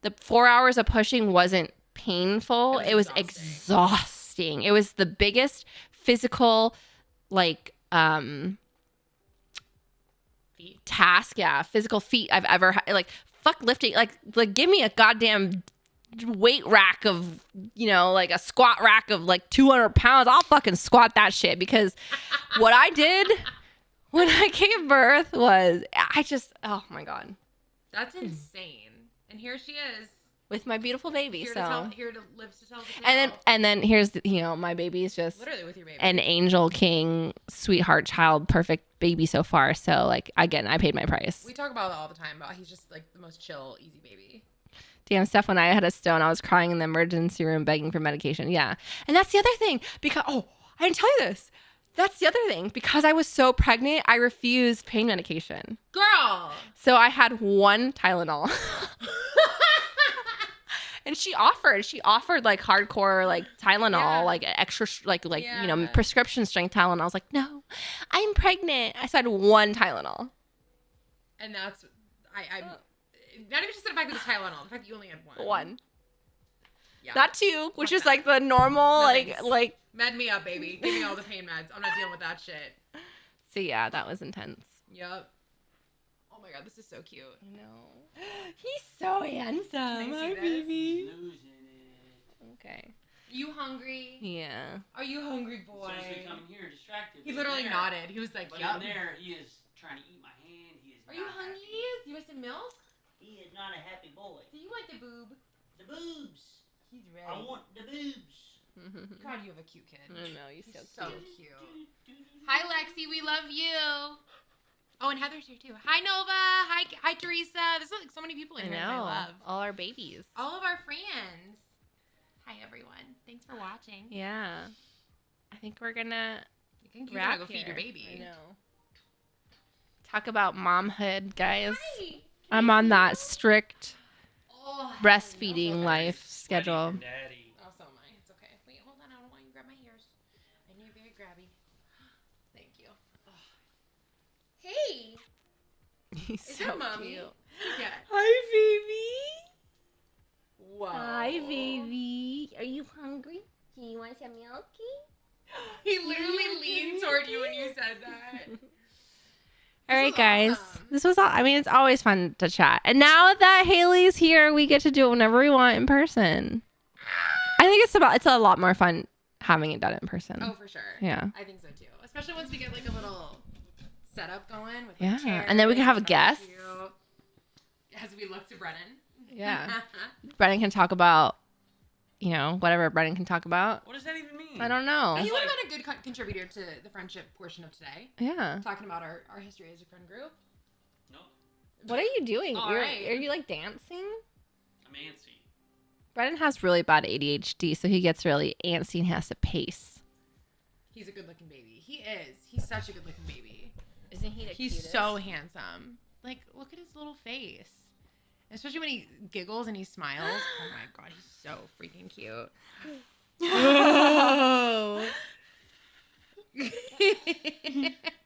A: the 4 hours of pushing wasn't painful. It was exhausting. It was the biggest physical like task, physical feat I've ever had. Like fuck lifting, like give me a goddamn weight rack of, like a squat rack of like 200 pounds. I'll fucking squat that shit, because what I did when I gave birth was oh my God.
B: That's insane. And here she is.
A: With my beautiful baby.
B: Here
A: so
B: to live to tell the tale.
A: and then here's my baby is just
B: literally with your baby.
A: an angel king, sweetheart child, perfect baby so far. So like again, I paid my price.
B: We talk about it all the time, but he's just like the most chill, easy baby.
A: Damn, Steph, when I had a stone, I was crying in the emergency room begging for medication. Yeah. And that's the other thing, because I didn't tell you this. That's the other thing. Because I was so pregnant, I refused pain medication.
B: Girl.
A: So I had one Tylenol. And she offered like hardcore like Tylenol, like extra prescription strength Tylenol. I was like, no, I'm pregnant. I said one Tylenol.
B: And that's I'm not even just the fact that it's Tylenol, the fact that you only had one.
A: One.
B: Yeah.
A: Not two, which is like the normal like
B: med me up, baby. Give me all the pain meds. I'm not dealing with that shit.
A: So yeah, that was intense.
B: Yep. Oh my God, this is so cute.
A: No. He's so handsome.
B: My
A: baby. Okay.
B: You hungry?
A: Yeah.
B: Are you hungry, boy?
C: As soon as we come in here, distracted.
B: He literally nodded. He was like,
C: but
B: yup.
C: in there, he is trying to eat my hand. He is
B: Are you hungry?
C: happy.
B: You want some milk?
C: He is not a happy boy.
B: Do you want the boob?
C: The boobs.
B: He's ready.
C: I want the boobs.
B: God, you have a cute kid.
A: I know, you're
B: He's
A: so
B: so
A: cute.
B: cute. Hi, Lexi. We love you. Oh, and Heather's here too. Hi, Nova. Hi, Teresa. There's like so many people in
A: I
B: here
A: know.
B: that I love.
A: All our babies.
B: All of our friends. Hi, everyone. Thanks for watching.
A: Yeah. I think we're gonna
B: You think you
A: wrap
B: gotta go feed
A: here.
B: your baby.
A: I know. Talk about momhood, guys.
B: Hi.
A: I'm on that strict
B: Oh,
A: breastfeeding life
C: Sweaty
A: schedule.
C: from daddy.
B: Oh, so am I. It's okay. Wait, hold on. I don't want you to grab my ears. I know you're very grabby. Thank you. Oh. Hey.
A: He's
B: Is
A: so
B: that mommy?
A: cute.
B: Yeah.
A: Hi, baby.
B: Wow.
A: Hi, baby. Are you hungry? Do you want some milky?
B: He literally leaned toward you when you said that.
A: All right,
B: was
A: guys.
B: awesome.
A: This was all. I mean, it's always fun to chat. And now that Haley's here, we get to do it whenever we want in person. I think it's a lot more fun having it done in person.
B: Oh, for sure.
A: Yeah.
B: I think so too. Especially once we get like a little setup going with
A: Yeah.
B: like chairs
A: And then we can have a
B: and
A: guest.
B: barbecue. As we look to Brennan.
A: Yeah. Brennan can talk about, whatever Brennan can talk about.
C: What does that even mean?
A: I don't know.
B: He would have been a good contributor to the friendship portion of today.
A: Yeah.
B: Talking about our history as a friend group.
C: Nope.
A: What are you doing?
B: All right.
A: Are you like dancing?
C: I'm antsy.
A: Brennan has really bad ADHD, so he gets really antsy and has to pace.
B: He's a good looking baby. He is. He's such a good looking baby.
A: Isn't he the
B: He's so handsome. Like, look at his little face. Especially when he giggles and he smiles. Oh my god, he's so freaking cute. Oh.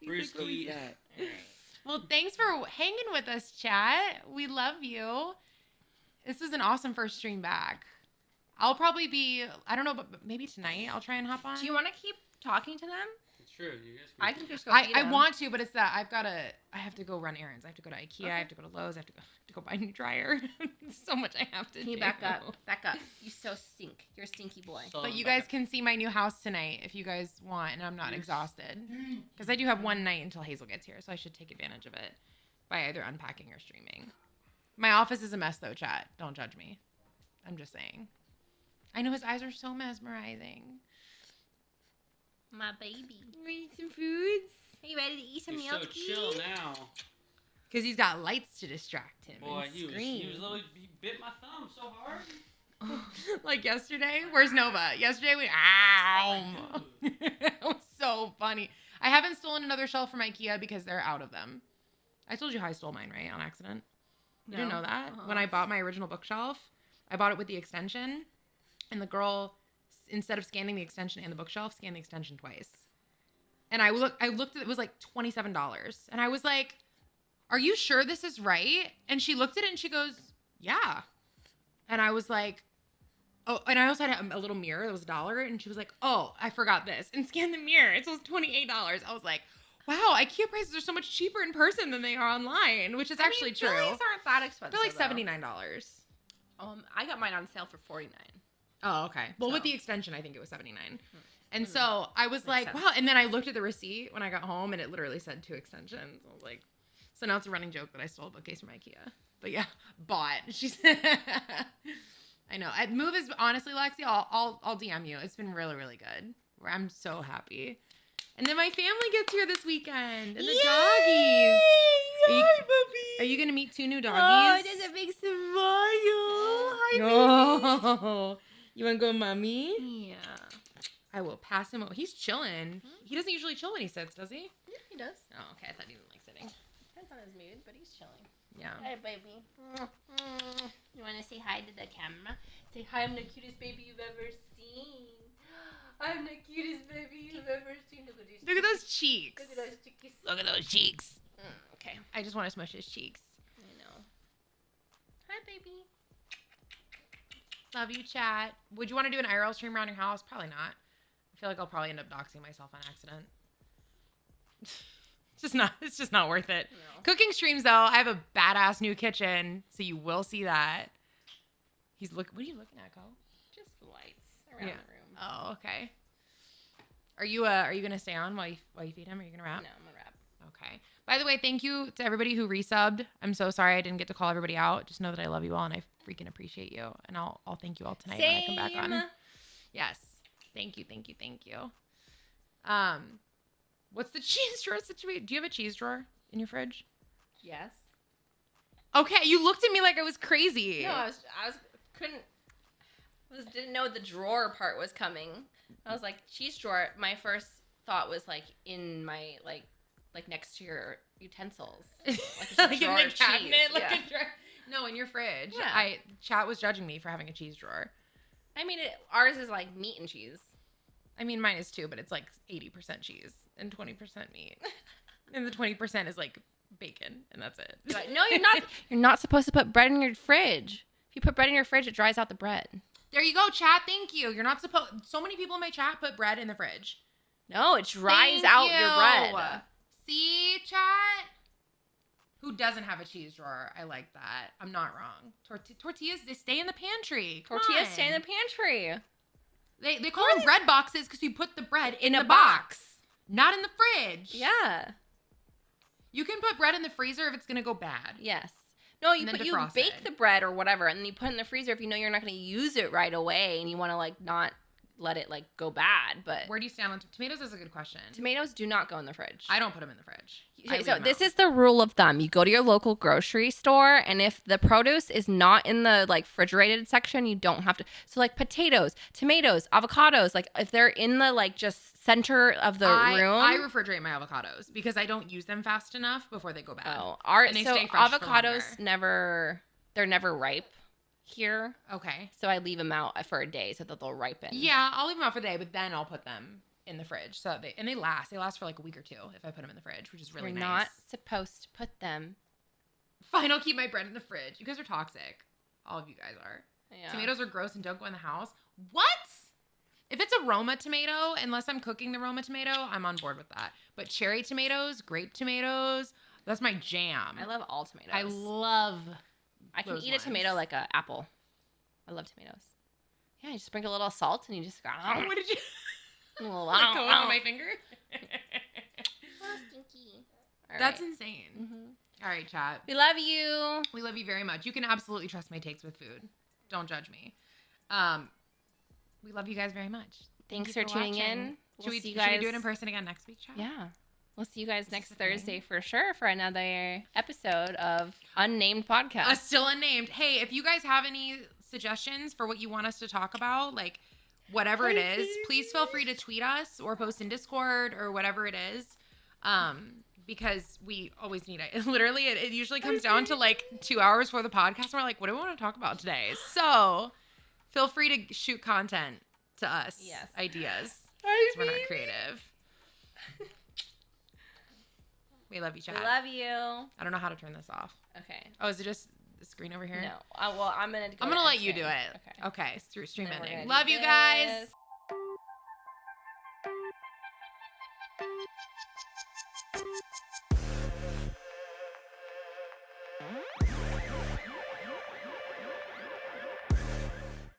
C: Brewski.
B: Well, thanks for hanging with us, chat. We love you. This was an awesome first stream back. I'll probably be, I don't know, but maybe tonight I'll try and hop on.
A: Do you want to keep talking to them?
C: It's true. You guys
A: I can just go.
B: I want to, but it's that I have to go run errands. I have to go to IKEA.
A: Okay.
B: I have to go to Lowe's. I have to go buy a new dryer. So much I have to
A: Can
B: do.
A: you back up? Back up. You so stink. You're a stinky boy.
B: But you guys can see my new house tonight if you guys want, and I'm not exhausted. Because I do have one night until Hazel gets here, so I should take advantage of it by either unpacking or streaming. My office is a mess, though, chat. Don't judge me. I'm just saying. I know his eyes are so mesmerizing.
A: My baby.
B: Eat some foods.
A: Are you ready to eat some
C: You're so chill now.
B: Because he's got lights to distract him.
C: Boy,
B: and
C: he
B: screens.
C: bit my thumb so hard.
B: Like yesterday. Where's Nova? Yesterday we ow.
C: Dude.
B: It was so funny. I haven't stolen another shelf from IKEA because they're out of them. I told you how I stole mine, right? On accident. You didn't know that? When I bought my original bookshelf, I bought it with the extension, and the girl, instead of scanning the extension and the bookshelf, scanned the extension twice. And I looked at it was like $27. And I was like, "Are you sure this is right?" And she looked at it and she goes, "Yeah." And I was like, "Oh," and I also had a little mirror that was $1, and she was like, "Oh, I forgot this," and scanned the mirror. It was $28. I was like, wow, IKEA prices are so much cheaper in person than they are online, which is actually true.
A: These aren't that expensive.
B: They're like
A: though.
B: $79.
A: I got mine on sale for $49.
B: Oh, okay. Well, with
A: So.
B: the extension, I think it was $79. And so I was like,
A: sense.
B: wow. And then I looked at the receipt when I got home, and it literally said 2 extensions. I was like, so now it's a running joke that I stole a bookcase from IKEA. But yeah, bought. She's. I know. At Move is honestly, Lexi, I'll DM you. It's been really, really good. I'm so happy. And then my family gets here this weekend, and the doggies. Are you gonna meet 2 new doggies?
A: Oh, there's a big smile. Hi,
B: No. You wanna go, mommy?
A: baby. Yeah.
B: I will pass him over. He's chilling. He doesn't usually chill when he sits, does he?
A: Yeah, he does.
B: Oh, okay. I thought he didn't like sitting.
A: Depends on his mood, but he's chilling.
B: Yeah.
A: Hi, baby. You want to say hi to the camera? Say hi, I'm the cutest baby you've ever seen. I'm the cutest baby you've ever seen. Look at these.
B: Look at those cheeks.
A: Look at those chickies.
B: Look at those cheeks.
A: Okay.
B: I just want to smush his cheeks.
A: I know. Hi, baby.
B: Love you, chat. Would you want to do an IRL stream around your house? Probably not. I feel like I'll probably end up doxing myself on accident. It's just not worth it.
A: No.
B: Cooking streams, though, I have a badass new kitchen, so you will see that. What are you looking at, Cole?
A: Just the lights around
B: Yeah.
A: the room.
B: Oh, okay. Are you gonna stay on while you feed him? Are you gonna wrap?
A: No, I'm gonna wrap.
B: Okay. By the way, thank you to everybody who resubbed. I'm so sorry I didn't get to call everybody out. Just know that I love you all and I freaking appreciate you. And I'll thank you all tonight when I come back on. Yes. Thank you. What's the cheese drawer situation? Do you have a cheese drawer in your fridge?
A: Yes.
B: Okay, you looked at me like I was crazy.
A: No, I didn't know the drawer part was coming. I was like, cheese drawer. My first thought was like in my like next to your utensils, like,
B: like in
A: drawer
B: the
A: of
B: cabinet,
A: cheese.
B: like
A: Yeah.
B: a drawer. No, in your fridge.
A: Yeah.
B: Chat was judging me for having a cheese drawer.
A: I mean, ours is like meat and cheese.
B: I mean, mine is too, but it's like 80% cheese and 20% meat, and the 20% is like bacon, and that's it.
A: But no, you're not. You're not supposed to put bread in your fridge. If you put bread in your fridge, it dries out the bread.
B: There you go, chat. Thank you. You're not supposed. So many people in my chat put bread in the fridge.
A: No, it dries
B: Thank
A: out
B: you.
A: your bread.
B: See, chat? Who doesn't have a cheese drawer? I like that. I'm not wrong. Tortillas, they stay in the pantry. Come
A: Tortillas
B: on.
A: stay in the pantry.
B: They call them bread boxes because you put the bread in
A: a
B: the box, not in the fridge.
A: Yeah.
B: You can put bread in the freezer if it's going to go bad.
A: Yes. No, you
B: And then
A: you
B: defrost
A: bake
B: it.
A: the bread or whatever, and then you put it in the freezer if you know you're not going to use it right away, and you want to like not let it like go bad. But
B: Where do you stand on tomatoes? Is a good question.
A: tomatoes do not go in the fridge.
B: I don't put them in the fridge.
A: Okay, so this is the rule of thumb. You go to your local grocery store, and if the produce is not in the like refrigerated section, you don't have to. So like potatoes, tomatoes, avocados, like if they're in the like just center of the room.
B: I refrigerate my avocados because I don't use them fast enough before they go bad.
A: Oh,
B: And they
A: so
B: stay fresh for
A: avocados
B: longer.
A: they're never ripe here.
B: Okay.
A: So I leave them out for a day so that they'll ripen.
B: Yeah, I'll leave them out for the day, but then I'll put them in the fridge. So they last. They last for like a week or two if I put them in the fridge, which is really
A: You're
B: nice.
A: not supposed to put them.
B: Fine, I'll keep my bread in the fridge. You guys are toxic. All of you guys are.
A: Yeah.
B: Tomatoes are gross and don't go in the house. What? If it's a Roma tomato, unless I'm cooking the Roma tomato, I'm on board with that. But cherry tomatoes, grape tomatoes, that's my jam.
A: I love all tomatoes.
B: I love
A: I can
B: those
A: eat a tomato
B: ones.
A: like an apple. I love tomatoes. Yeah, you just sprinkle a little salt and you just go.
B: What did you
A: A little,
B: like Cohen on my finger?
A: All
B: That's
A: right.
B: insane.
A: Mhm.
B: All right, chat.
A: We love you.
B: We love you very much. You can absolutely trust my takes with food. Don't judge me. We love you guys very much. Thank
A: Thanks
B: you
A: for tuning
B: watching.
A: in.
B: Should we
A: see you
B: should we
A: guys.
B: do it in person again next week, chat?
A: Yeah. We'll see you guys
B: Is
A: next
B: this a thing?
A: Thursday for sure for another episode of Unnamed Podcast.
B: Still unnamed. Hey, if you guys have any suggestions for what you want us to talk about, like whatever it is, please feel free to tweet us or post in Discord or whatever it is. Because we always need it. Literally, it usually comes down to like 2 hours for the podcast. And we're like, what do we want to talk about today? So feel free to shoot content to us.
A: Yes.
B: Ideas. 'Cause we're not creative. We love you, chat.
A: We love you.
B: I don't know how to turn this off.
A: Okay.
B: Oh, is it just the screen over here?
A: No. Well, I'm gonna.
B: I'm gonna let you do it.
A: Okay.
B: Okay. Through stream
A: Then we're
B: ending.
A: gonna
B: Love
A: do
B: you guys.
A: this.